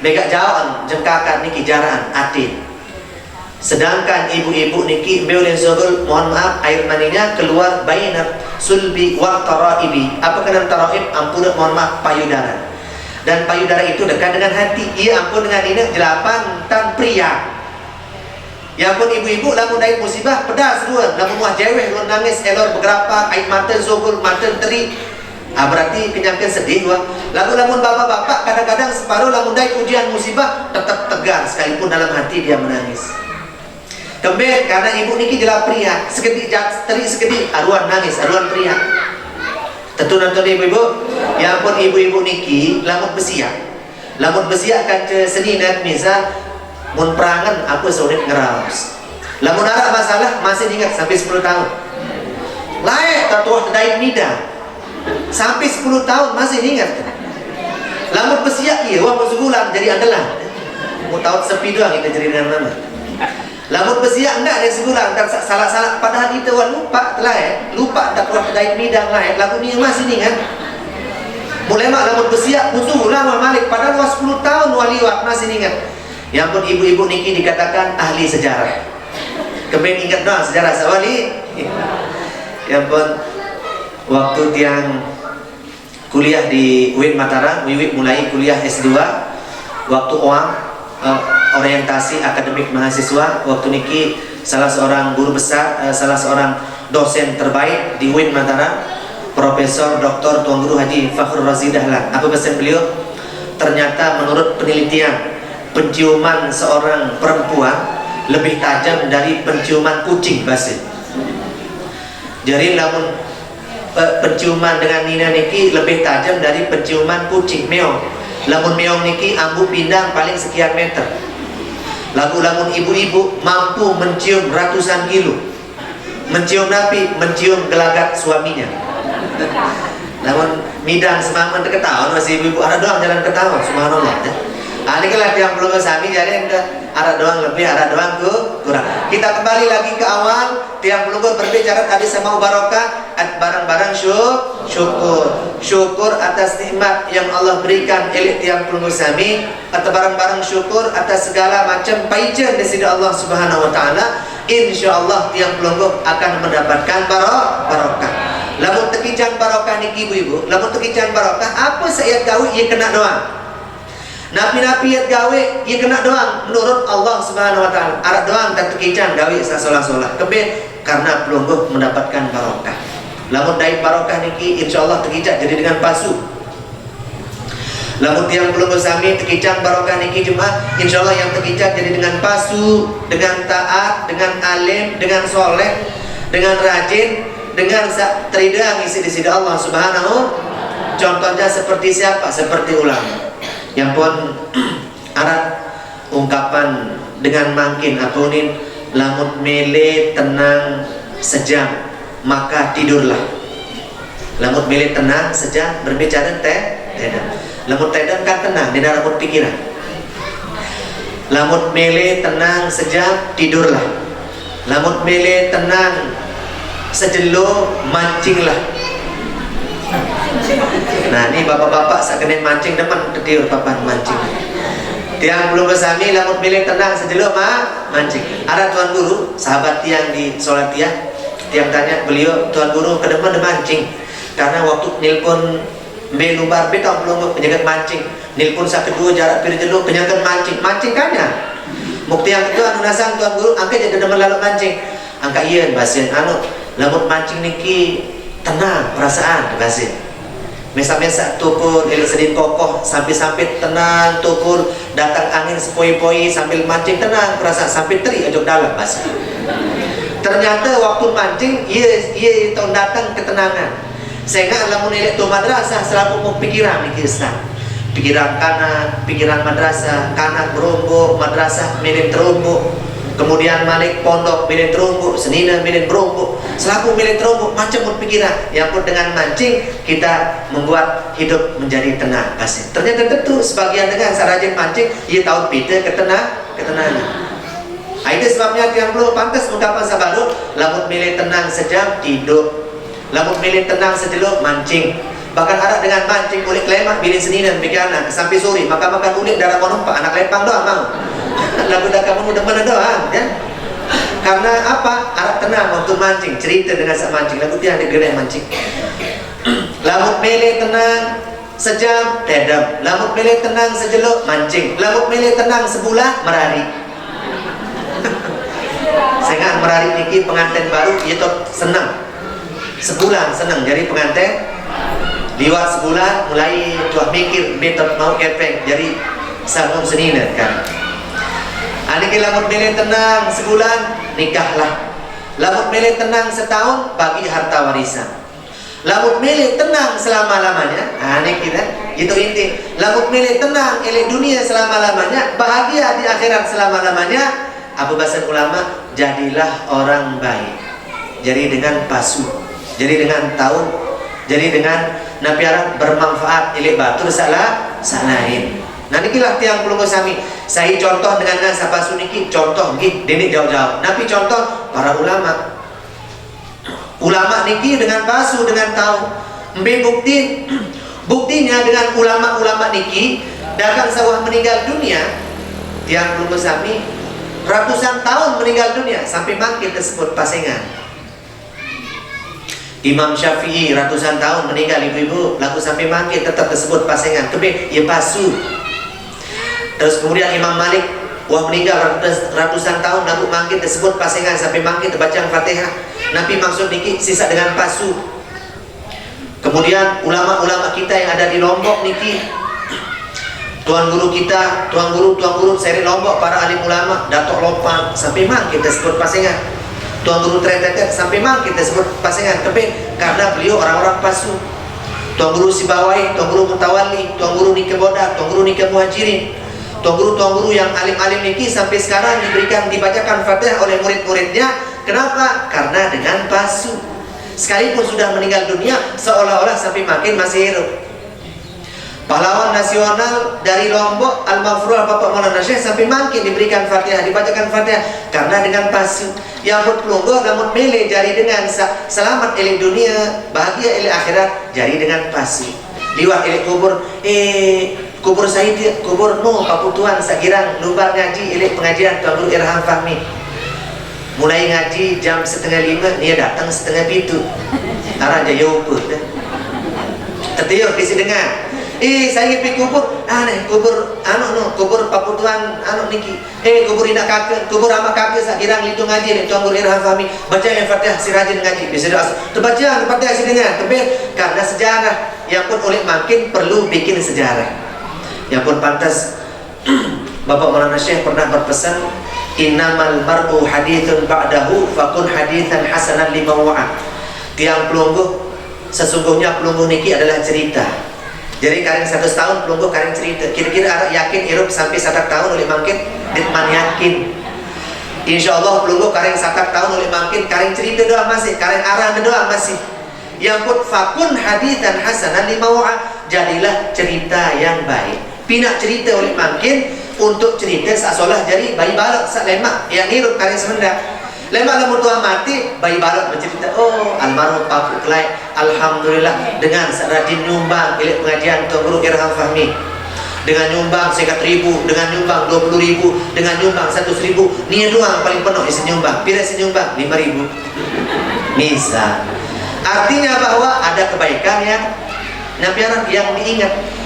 begak jauh jengkakan niki jaraan atin. Sedangkan ibu-ibu niki beulin sogol mohon maaf air maninya keluar bainat sulbi wa taraibi. Apa kena taraib? Ampun mohon maaf payudara. Dan payudara itu dekat dengan hati. Ia ampun dengan ini 8 tan pria. Ya pun ibu-ibu lamun daik musibah pedas ruan, lamun muah jeweh ruan nangis elor beberapa air mata sogol mata teri. Berarti kenyangkan sedih wah. Lalu lamun bapak-bapak kadang-kadang separuh lamun daik ujian musibah tetap tegar sekalipun dalam hati dia menangis. Kembali karena ibu niki jelas pria, sekedik teri sekedik aruan nangis, aruan pria. Tentu nonton ibu-ibu, ya pun ibu-ibu niki lamun besiak kan ke seninat misal mun perangan aku sulit ngeraus. Lamun ada masalah masih ingat sampai 10 tahun. Lain tatuah daik nida. Sampai 10 tahun masih ingat. Lamun besiak iya wah musugulan jadi andalan. Mau tahun sepi doang kita jadi dengan mama. Lamun besiak enggak ada sebulan tak salah-salah padahal itu wah lupa telah lupa tatuah daik nida lain lagu ni masih ingat. Mulai mak lamun besiak musuh lama malik padahal wah 10 tahun waliwat masih ingat. Yang pun ibu-ibu niki dikatakan ahli sejarah. Kepen ingat doang sejarah sawali. Yang pun waktu tiang kuliah di UIN Mataram, wiwit mulai kuliah S2 waktu orientasi akademik mahasiswa. Waktu niki salah seorang guru besar, salah seorang dosen terbaik di UIN Mataram, Profesor Dr. Tuan Guru Haji Fakhrul Razi Dahlan. Apa pesan beliau? Ternyata menurut penelitian, penciuman seorang perempuan lebih tajam dari penciuman kucing basi. Jadi namun penciuman dengan nina niki lebih tajam dari penciuman kucing meong. Lamun meong niki ambu pindang paling sekian meter. Lamun ibu-ibu mampu mencium ratusan kilo. Mencium napi, mencium gelagat suaminya. Namun midang semaman ketahuan masih ibu-ibu ada doang jalan ketahuan, subhanallah ya. Ini kan yang belum sami jadi ada doang lebih, ada doang kurang. Kita kembali lagi ke awal. Tiang belum berbicara tadi sama barokah, barang-barang syukur. Syukur atas nikmat yang Allah berikan elit tiang belum sami, atau barang-barang syukur atas segala macam paijan di sisi Allah Subhanahu wa taala. Insyaallah tiang pelungguh akan mendapatkan barokah. Lamun tekijan barokah niki ibu-ibu, lamun tekijan barokah apa saya gawe ia kena doang. Napi-napi yat gawe ia kena doang menurut Allah Subhanahu wa taala. Arak doang tak tekijan gawe sasolah-solah. Kebe karena pelungguh mendapatkan barokah. Lamun dai barokah niki insyaallah tekijat jadi dengan pasu. Lamun tiang pelungguh sami tekijat barokah niki cuma insyaallah yang tekijat jadi dengan pasu, dengan taat, dengan alim, dengan soleh, dengan rajin, dengan teridang isi di sisi Allah Subhanahu. Contohnya seperti siapa? Seperti ulama. Yang pun arat ungkapan dengan makin apunin lamut mele tenang sejam maka tidurlah. Lamut mele tenang sejam berbicara tedam. Lamut tedam kan tenang di dalam pikiran. Lamut mele tenang sejam tidurlah. Lamut mele tenang sejelo mancinglah. Nah ini bapak-bapak sakenen mancing demen ketiur papan mancing. Tiang belum bersami lamut milih tenang sejelo mancing. Ada tuan guru sahabat tiang di sholat tiang tanya beliau, tuan guru kedemen mancing karena waktu nilpun belubar betong belum penjaga mancing. Nilpun sak kedua jarak pir jelo penjaga mancing kanya. Mukti yang kedua anu nasang tuan guru angka jadi demen lalu mancing. Angka iya basian lamut mancing niki tenang perasaan basian. Mesa-mesa tukur elit sedin kokoh sampai tenang tukur datang angin sepoi-poi sambil mancing tenang perasaan sampai teri ajok dalam basi. Ternyata waktu mancing ia tahun datang ketenangan. Sehingga lamun elit tu madrasah selalu mau pikiran nih kisah. Pikiran kanan, pikiran madrasah, kanan berombo, madrasah milik terombo. Kemudian malik pondok milik terumbu, senina milik berumbu, selaku milik terumbu macam pikiran. Yang pun dengan mancing kita membuat hidup menjadi tenang. Kasih. Ternyata tentu sebagian dengan sarajin mancing, ia tahu pita ketenangan. Itu sebabnya yang belum pantas ungkapan sabaru, lamut milik tenang sejam tidur, lamut milik tenang sejeluk mancing. Bahkan ada dengan mancing kulit lemak bilin senina pikiran sampai sore makan kulit darah konumpak anak lepang doang mau. Lagu dah kamu udah mana doang ya? Karena apa? Arab tenang waktu mancing, cerita dengan sak mancing. Lagu dia ada gerai mancing. Lamut mele tenang sejam tedam. Lamut mele tenang sejeluk mancing. Lamut mele tenang sebulan merari. Sehingga merari niki pengantin baru itu senang. Sebulan senang jadi pengantin. Liwat sebulan mulai tuah mikir betot mau kepeng jadi sambung senina kan. Aniki lamut milih tenang sebulan nikahlah. Lamut milih tenang setahun bagi harta warisan. Lamut milih tenang selama-lamanya. Ini kita itu inti. Lamut milih tenang elek dunia selama-lamanya, bahagia di akhirat selama-lamanya. Apa bahasa ulama? Jadilah orang baik. Jadi dengan pasu. Jadi dengan tahu. Jadi dengan napiara bermanfaat elek batur salahin. Nah nikilah tiang pelunggu sami. Saya contoh dengan siapa suniki contoh nggih dene jauh-jauh. Nabi contoh para ulama. Ulama niki dengan pasu dengan tahu. Mbe buktinya dengan ulama-ulama niki dagang sawah meninggal dunia. Tiang pelunggu sami ratusan tahun meninggal dunia sampai mangkil tersebut pasengan. Imam Syafi'i ratusan tahun meninggal ibu-ibu, lagu sampai mangkit tetap disebut pasengan kebe ya pasu. Terus kemudian Imam Malik wah meninggal ratusan tahun lagu mangkit disebut pasengan sampai mangkit baca Fatihah. Nabi maksud niki sisa dengan pasu. Kemudian ulama-ulama kita yang ada di Lombok niki, tuan guru kita, tuan guru seri Lombok, para alim ulama, Datuk Lopan sampai mangkit disebut pasengan. Tuan guru Tretetet sampai mang kita sebut pasengan tapi karena beliau orang-orang pasu. Tuan guru Sibawai, tuan guru Mutawali, tuan guru Nike Boda, tuan guru Nike Muhajirin, tuan guru yang alim-alim niki sampai sekarang dibacakan Fatihah oleh murid-muridnya. Kenapa? Karena dengan pasu. Sekalipun sudah meninggal dunia seolah-olah sampai makin masih hidup. Pahlawan nasional dari Lombok Al-Maghfurul Bapak Maulana Syekh sampai makin diberikan Fatihah, dibacakan Fatihah karena dengan pasu. Yang pelungguh namun mele jari dengan selamat elik dunia, bahagia elik akhirat jari dengan pasu. Liwat elik kubur, kubur Said, kubur no Paputuan Sagirang lubar ngaji elik pengajian Tuan Guru Irham Fahmi. Mulai ngaji jam 4:30, dia datang 7:30. Arah jaya upuh dah. Tertiur di dengar. Saya pergi kubur, kubur Paputuan niki. Kubur indah kakek, kubur ama kakek sakirang litu ngaji ni Tuan Guru Irham Fahmi. Baca yang Fatihah si rajin ngaji. Bisa doa. Terbaca Fatihah si dengar. Tapi karena sejarah yang pun oleh makin perlu bikin sejarah. Yang pun pantas Bapak Maulana Syekh pernah berpesan, innamal mar'u hadithun ba'dahu fakun hadithan hasanan lima wa'ad. Tiang pelungguh, sesungguhnya pelungguh niki adalah cerita. Jadi karing 100 tahun pelungguh karing cerita. Kira-kira arah yakin hirup sampai 1 tahun oleh makin ditman yakin. Insyaallah pelungguh karing 1 tahun oleh makin karing cerita doa masih, karing arah doa masih. Yang pun fakun hadithan hasanan lima wa'ad. Jadilah cerita yang baik. Pinak cerita oleh makin untuk cerita seolah jadi bayi balok sak lemak yang hirup karing semendak. Lemak lamun tua mati, bayi balok bercerita, oh almarhum Papu Kelai, alhamdulillah dengan rajin nyumbang ilmu pengajian Tuan Guru Irham Fahmi. Dengan nyumbang 100.000, dengan nyumbang 20.000, dengan nyumbang 100.000, ni doang paling penuh isi nyumbang. Pira isi nyumbang 5.000. Misal. Artinya bahwa ada kebaikan yang Nabi yang diingat.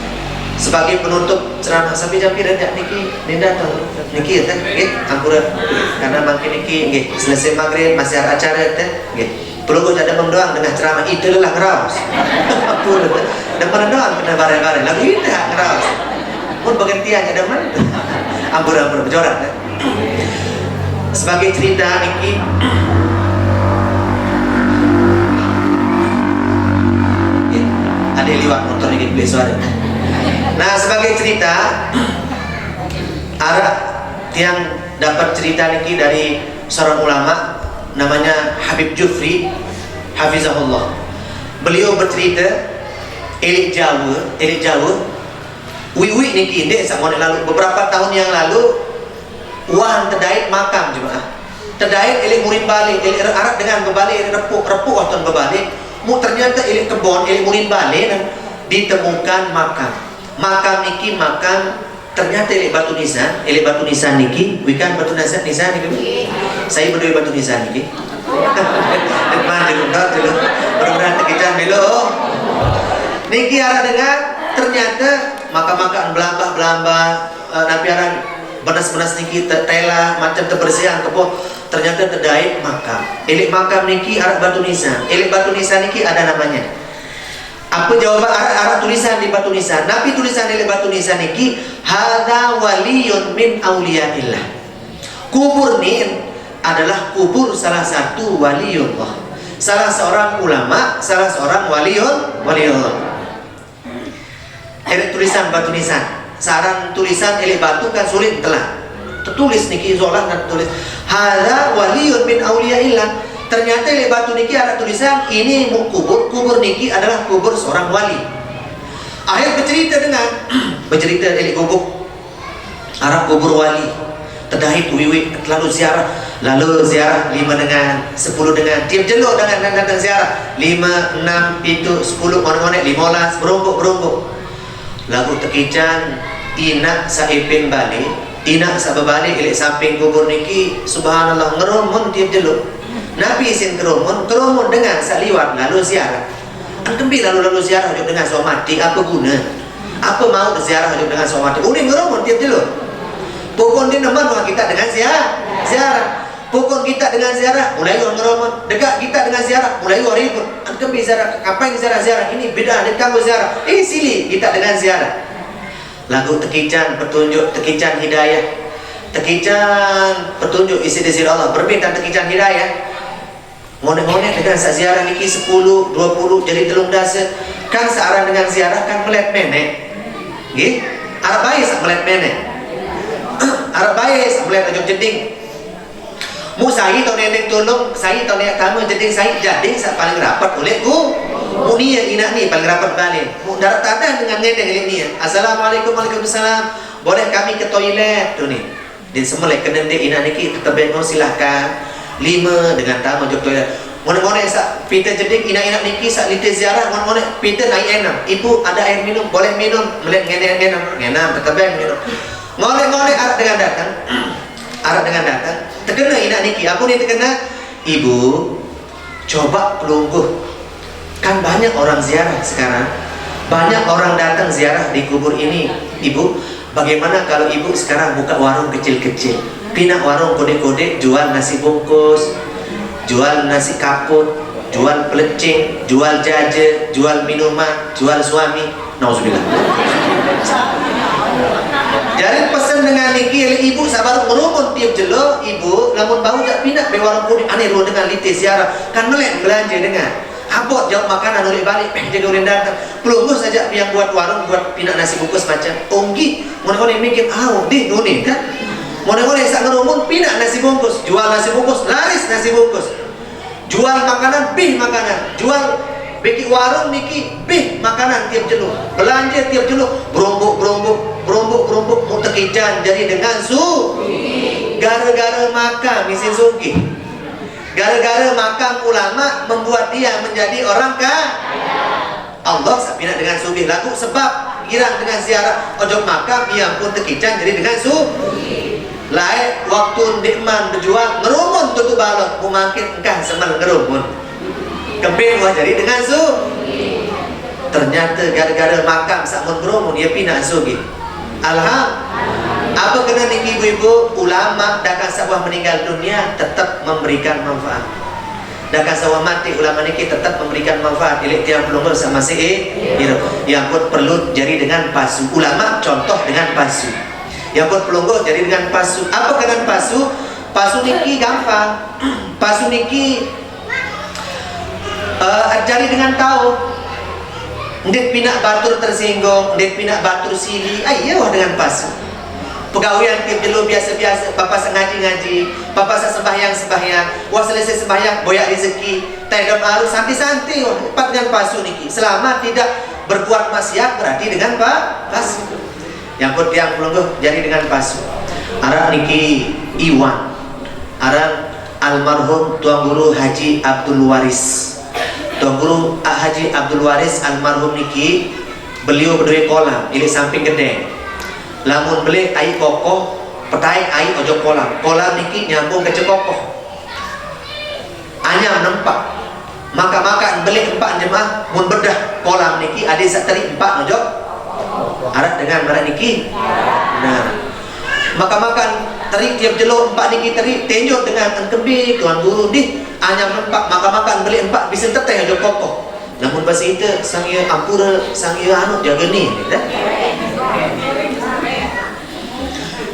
Sebagai penutup ceramah sampai jam pira dak niki ninda tahu niki teh nggih ampura karena makin niki nggih selesai maghrib masih ada acara teh nggih perlu ada mendoang dengan ceramah itu lah ngeraos ampura dan mendoang kena bare-bare lagi tidak ngeraos pun bergantian ada men ampura berjorak teh sebagai cerita niki ada liwat motor niki beli suara. Nah sebagai cerita arah yang dapat cerita niki dari seorang ulama namanya Habib Jufri Hafizahullah. Beliau bercerita elik Jawa wiwi niki indek sama lalu beberapa tahun yang lalu uang terdait makam jemaah terdait elik murid balik elik arah dengan berbalik repuk waktu berbalik mu ternyata elik kebon elik murid balik dan ditemukan makam niki makam ternyata elek batu nisan niki wikan batu nisan niki saya berdua batu nisan niki depan dulu benar-benar tekican dulu niki arah dengan ternyata makam belambah nabi arah benas niki tela macam kebersihan kebo ternyata terdait makam elek makam niki arah batu nisan niki ada namanya. Apa jawaban arah tulisan di batu nisan? Nabi tulisan di batu nisan niki hadza waliyun min auliyaillah. Kubur ni adalah kubur salah satu waliullah. Salah seorang ulama, salah seorang waliullah. Ada tulisan batu nisan. Saran tulisan elek batu kan sulit telah. Tertulis niki zolah dan tulis hadza waliyun min auliyaillah. Ternyata di batu niki ada tulisan ini kubur niki adalah kubur seorang wali. Akhir bercerita dari gubuk arah kubur wali terdahit wiwi lalu ziarah 5 dengan 10 dengan tiap jeluk dengan ziarah 5, 6, itu 10 orang-orang 15 beronggok lagu tekican inak saipin balik inak sababalik ilik samping kubur niki subhanallah ngeromun tiap jeluk Nabi isin kerumun dengan saliwat lalu ziarah. Kembi lalu ziarah hajut dengan somati apa guna? Apa mau ziarah hajut dengan somati? Uning kerumun tiap dulu. Pokok dia neman kita dengan ziarah. Pokok kita dengan ziarah mulai orang kerumun. Dekat kita dengan ziarah mulai orang ribut. Kembi ziarah apa yang ziarah ini beda dekat ziarah. Sili kita dengan ziarah. Lagu tekican petunjuk, tekican hidayah, tekican petunjuk isi desir Allah berbeda tekican hidayah. Ngone-ngone dengan sak ziarah niki 10, 20 jadi telung dasa. Kan searah dengan ziarah kan melet menek. Nggih? Arab bae sak melet menek. Arab bae sak melet ajok jeding. Mu sai tau nenek tolong, sai tau nenek tamu jeding sai jading sak paling rapat oleh ku. Mu ni ina ni paling rapat balik. Mu darat ada dengan ngedeng ni. Assalamualaikum waalaikumsalam. Boleh kami ke toilet tu ni. Din semua kena dek ina niki tetap bengong silahkan. 5 dengan tamu jok toilet. Mone-mone sak pita jeding ina-ina niki sak liter ziarah mone-mone pita naik enam. Ibu ada air minum, boleh minum, melihat ngenam tetap minum. Ngone-ngone arah dengan datang. Arah dengan datang. Terkena ina niki, apa ni terkena? Ibu coba pelungguh. Kan banyak orang ziarah sekarang. Banyak orang datang ziarah di kubur ini. Ibu, bagaimana kalau ibu sekarang buka warung kecil-kecil? Pindah warung kode-kode jual nasi bungkus, jual nasi kaput, jual pelecing, jual jaje, jual minuman, jual suami. Nauzubillah. Jadi pesan dengan niki ibu sabar merumun tiap jelo ibu lamun bau jak pindah be warung kode aneh ro dengan lite ziarah kan melek belanja dengan abot jauh makanan oleh balik jadi orang datang pelunggus saja yang buat warung buat pindah nasi bungkus macam onggi mun-mun mikir di nuni kan. Mone-mone sak ngerumun pindah nasi bungkus, jual nasi bungkus, laris nasi bungkus. Jual makanan, bih makanan. Jual bikin warung niki, bih makanan tiap jelu. Belanja tiap jelu, berombok mutekijan jadi dengan gara-gara makan misin suki. Gara-gara makan ulama membuat dia menjadi orang kaya. Allah sapina dengan sugih laku sebab girang dengan ziarah ojok makam ia pun tekican jadi dengan lain waktu nikman berjual ngerumun tutup balot memakin engkah semal ngerumun kembing wah jadi dengan ternyata gara-gara makam sakmun ngerumun ia pindah sugi apa kena niki ibu-ibu ulama dakan sebuah meninggal dunia tetap memberikan manfaat dakan sebuah mati ulama niki tetap memberikan manfaat ilik tiang pelunggur sama yang pun perlu jadi dengan pasu ulama contoh dengan pasu yang buat pelunggur jadi dengan pasu. Apa dengan pasu? Pasu niki gampang. Pasu niki jadi dengan tahu. Ndek pinak batur tersinggung, ndek pinak batur sili. Ayo dengan pasu. Pegawai tiap jelo biasa-biasa, bapak ngaji-ngaji, bapak sembahyang-sembahyang, wah selesai sembahyang boyak rezeki, taidam arus santi-santi, empat dengan pasu niki. Selama tidak berbuat maksiat berarti dengan pasu. Yang pun tiang pelungguh jadi dengan pasu. Arah niki Iwan, arah almarhum Tuan Guru Haji Abdul Waris. Tuan Guru Haji Abdul Waris almarhum niki beliau berdua kolam, ini samping gede. Lamun beli air kokoh, petai air ojo kolam. Kolam niki nyambung ke cekokoh. Anyam nempak. Maka beli 4 jemaah mun bedah kolam niki ada sateri 4 ojo. Arah dengan marah niki. Nah, makan terik tiap jelo 4 niki terik tenjok dengan kembi Tuan Guru di anyam nempak makan beli 4 bisa teteh aja kokoh. Namun bahasa itu sang ia ampura sang ia anu jaga ni dah.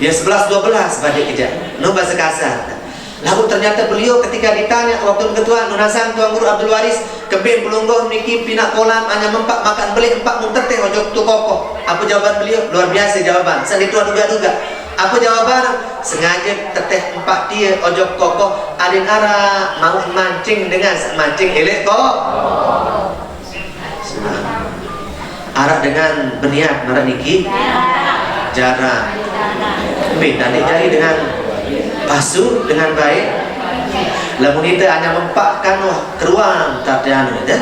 Ya 11 12 balik kerja. No bahasa kasar. Lalu ternyata beliau ketika ditanya waktu ketua nunasan Tuan Guru Abdul Waris kebin pelungguh niki pinak kolam hanya mempak makan beli 4 munteteh ojo tu kokoh. Apa jawaban beliau? Luar biasa jawaban. Saya tua duga-duga. Apa jawaban? Sengaja teteh 4 dia ojo kokoh adin ara mau mancing dengan mancing elek kok. Arah dengan berniat marah niki jarang. Beda jari dengan pasu dengan baik. Lamun itu hanya mempakkan wah keruang tak ada anu ya.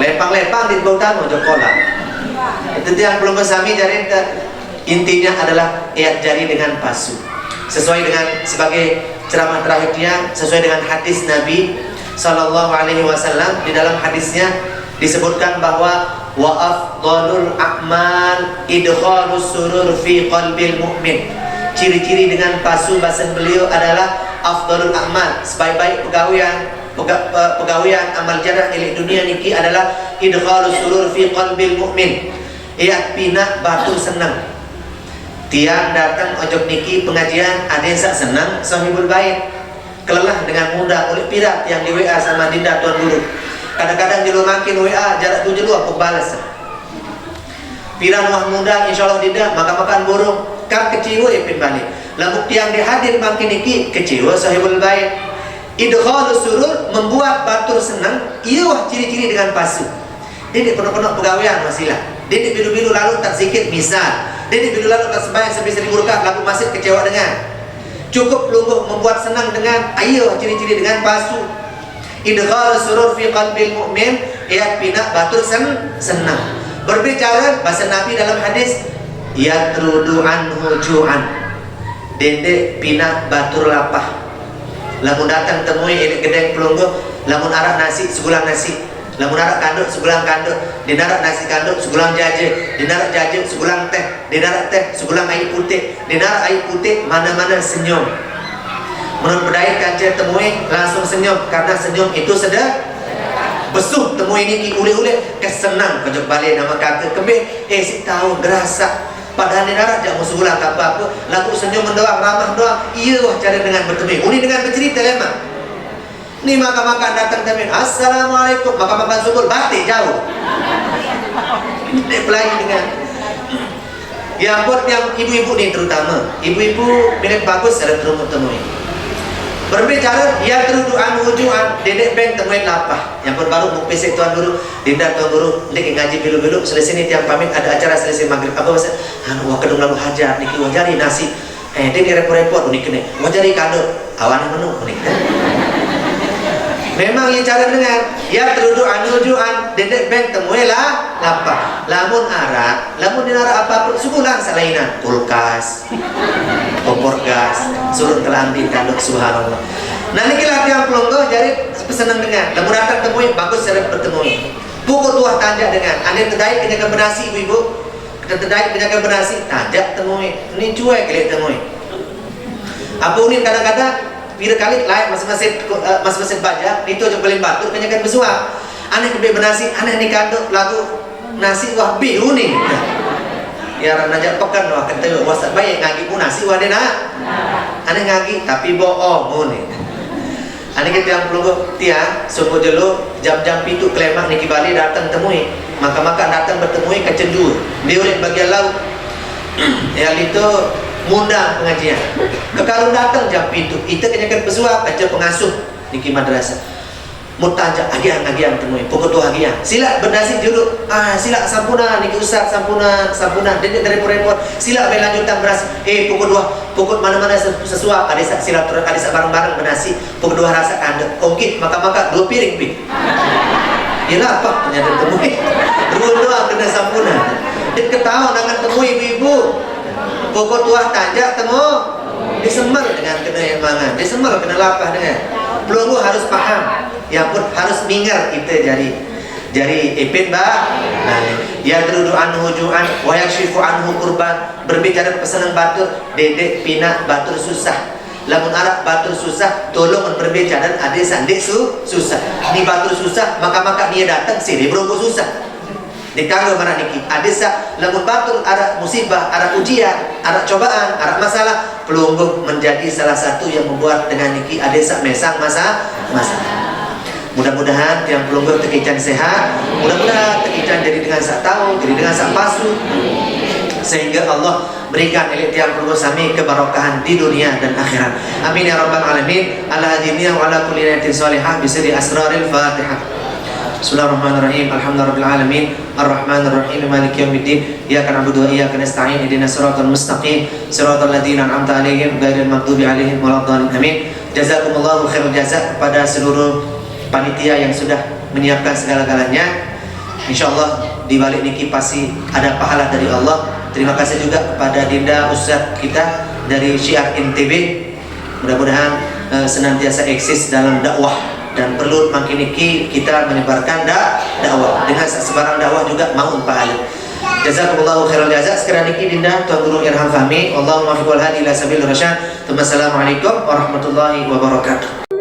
Lepang-lepang di bawah tanah jok kolam. Itu yang belum bersami jari intinya adalah iat jari dengan pasu. Sesuai dengan sebagai ceramah terakhir dia sesuai dengan hadis Nabi Sallallahu Alaihi Wasallam. Di dalam hadisnya disebutkan bahwa wa afdalul a'mal idkhalus surur fi qalbil mu'min. Ciri-ciri dengan pasu bahasan beliau adalah afdalul a'mal, sebaik-baik pegawaian amal jadah milik dunia niki adalah idkhalus surur fi qalbil mu'min. Ia pina batu senang. Tiang datang ojok niki pengajian ada yang sak senang sahibul bait. Kelelah dengan mudah oleh pirat yang di WA sama Dinda tuan guru. Kadang-kadang dia makin WA jarak 7 lu aku balas. Piran wah muda insyaallah Dinda maka-makan burung kan kecewa ipin balik. Lalu tiang dihadir makin niki kecewa sahibul bait. Idkhalus surur membuat batur senang. Iya wah ciri-ciri dengan pasu. Dia penuh-penuh pegawaian wasilah. Dia bilu-bilu lalu tak zikir misal. Dia bilu lalu tak sembahyang sampai 1000 rakaat lalu masih kecewa dengan. Cukup lungguh membuat senang dengan ayo ciri-ciri dengan pasu. Idkhalus surur fi qalbil mu'min pina batur senang. Berbicara bahasa Nabi dalam hadis yatrudu anhu ju'an. Dende pina batur lapah. Lamun datang temui ini gedeng pelungguh, lamun arak nasi segulang nasi. Lamun narak kanduk segulang kanduk, dinarak nasi kanduk segulang jaje, dinarak jaje segulang teh, dinarak teh segulang air putih, dinarak air putih mana-mana senyum. Menurut bedait kancil temui langsung senyum karena senyum itu sedang besuh temui ini ule-ule kesenang kejok balik nama kakek kebe si tahu berasa padahal dinarak jamu segulang apa-apa lagu senyum mendoang ramah doang iya wah cara dengan bertemu uni dengan bercerita lemah. Ni makan-makan datang temen assalamualaikum makan-makan subur batik jauh. Dia pelagi dengan yang buat yang ibu-ibu ni terutama ibu-ibu milik bagus ada terumut temui. Berbicara ya teruduan wujuan dedek beng temuin lapah yang baru mau pesek tuan guru Dinda tuan guru ndek ngaji bilu-bilu selesai ni tiang pamit ada acara selesai maghrib apa bahasa wah kedung lalu hajar niki wajari nasi dia repot-repot unik ni wajari kado awan menu unik. Memang yang cara dengar ya teruduk anujuan dedek beng temuilah lapah lamun arak lamun dinara apapun subulang salainan kulkas kompor gas surut kelambi kanduk subhanallah. Nah niki latihan pelonggo jadi pesanan dengar lamun datang temui bagus seret bertemui pukul tuah tanjak dengan ane tedai penjaga benasi ibu-ibu kita tedai penjaga benasi tanjak temui ini cuek kelihatan temui apa unin kadang-kadang bila kali layak masing-masing baja itu aja paling batuk kenyakan bersuah aneh kebe benasi aneh ni kanduk lagu nasi wah biu ni ya ran najak pekan wah kenteu wasa bae ngagi pun nasi wah dena aneh ngagi tapi bohong ni aneh kita yang pelungguh tia subuh dulu jam-jam pintu klemak niki bali datang temui maka datang bertemui kecendur diurip bagian laut yang itu mudah pengajian. Kalau datang jam pintu, kita kenyakan pesuap aja pengasuh niki madrasah. Mutajak agian temui, pokok tu agian. Sila berdasi dulu. Sila sampuna niki ustaz sampuna. Dia dari repot. Sila berlanjutan beras. Pokok mana-mana sesuap. Ada sila bareng-bareng berdasi. Pokok dua rasa kandek. Okey, maka 2 piring pi. Ila apa ternyata temui. Dua kena sampuna. Dia ketahu dengan temui ibu-ibu. Pokok tuah tanjak temu disemel dengan kena yang mangan disemel kena lapah dengan pelunggu harus paham yang pun harus mingar kita jari ipin bah ya terudu anhu ju'an wa yakshifu anhu kurban berbicara pesanan batur dedek pina batur susah lamun arak batur susah tolong berbicara adik sandik susah ni batur susah maka dia datang sini berunggu susah dikanggo mana niki adesa lamun batur ada musibah ada ujian ada cobaan ada masalah pelungguh menjadi salah satu yang membuat dengan niki adesa mesang masalah mudah-mudahan yang pelungguh tekican sehat mudah-mudahan tekican jadi dengan sak tahu jadi dengan sak pasu sehingga Allah berikan milik tiang pelungguh sami kebarokahan di dunia dan akhirat amin ya rabbal alamin ala hadiniya wa ala kulli niyatin salihah bisri asraril fatihah. Bismillahirrahmanirrahim. Alhamdulillahirabbil alamin. Arrahmanirrahim. Maliki yaumiddin. Iyyaka na'budu wa iyyaka nasta'in. Ihdinas siratal mustaqim. Siratal ladzina an'amta 'alaihim ghairil maghdubi 'alaihim waladdallin. Amin. Jazakumullahu khairul jazaa kepada seluruh panitia yang sudah menyiapkan segala-galanya. Insyaallah di balik niki pasti ada pahala dari Allah. Terima kasih juga kepada Dinda Ustaz kita dari Syiar NTB. Mudah-mudahan senantiasa eksis dalam dakwah, dan perlu makin iki kita menyebarkan dakwah. Dengan sebarang dakwah juga mau pahala. Jazakumullahu khairal jazak. Sekarang niki dinda Tuan Guru Irham Fahmi. Allahumma fiqhul hadi ila sabil rasyad. Assalamualaikum warahmatullahi wabarakatuh.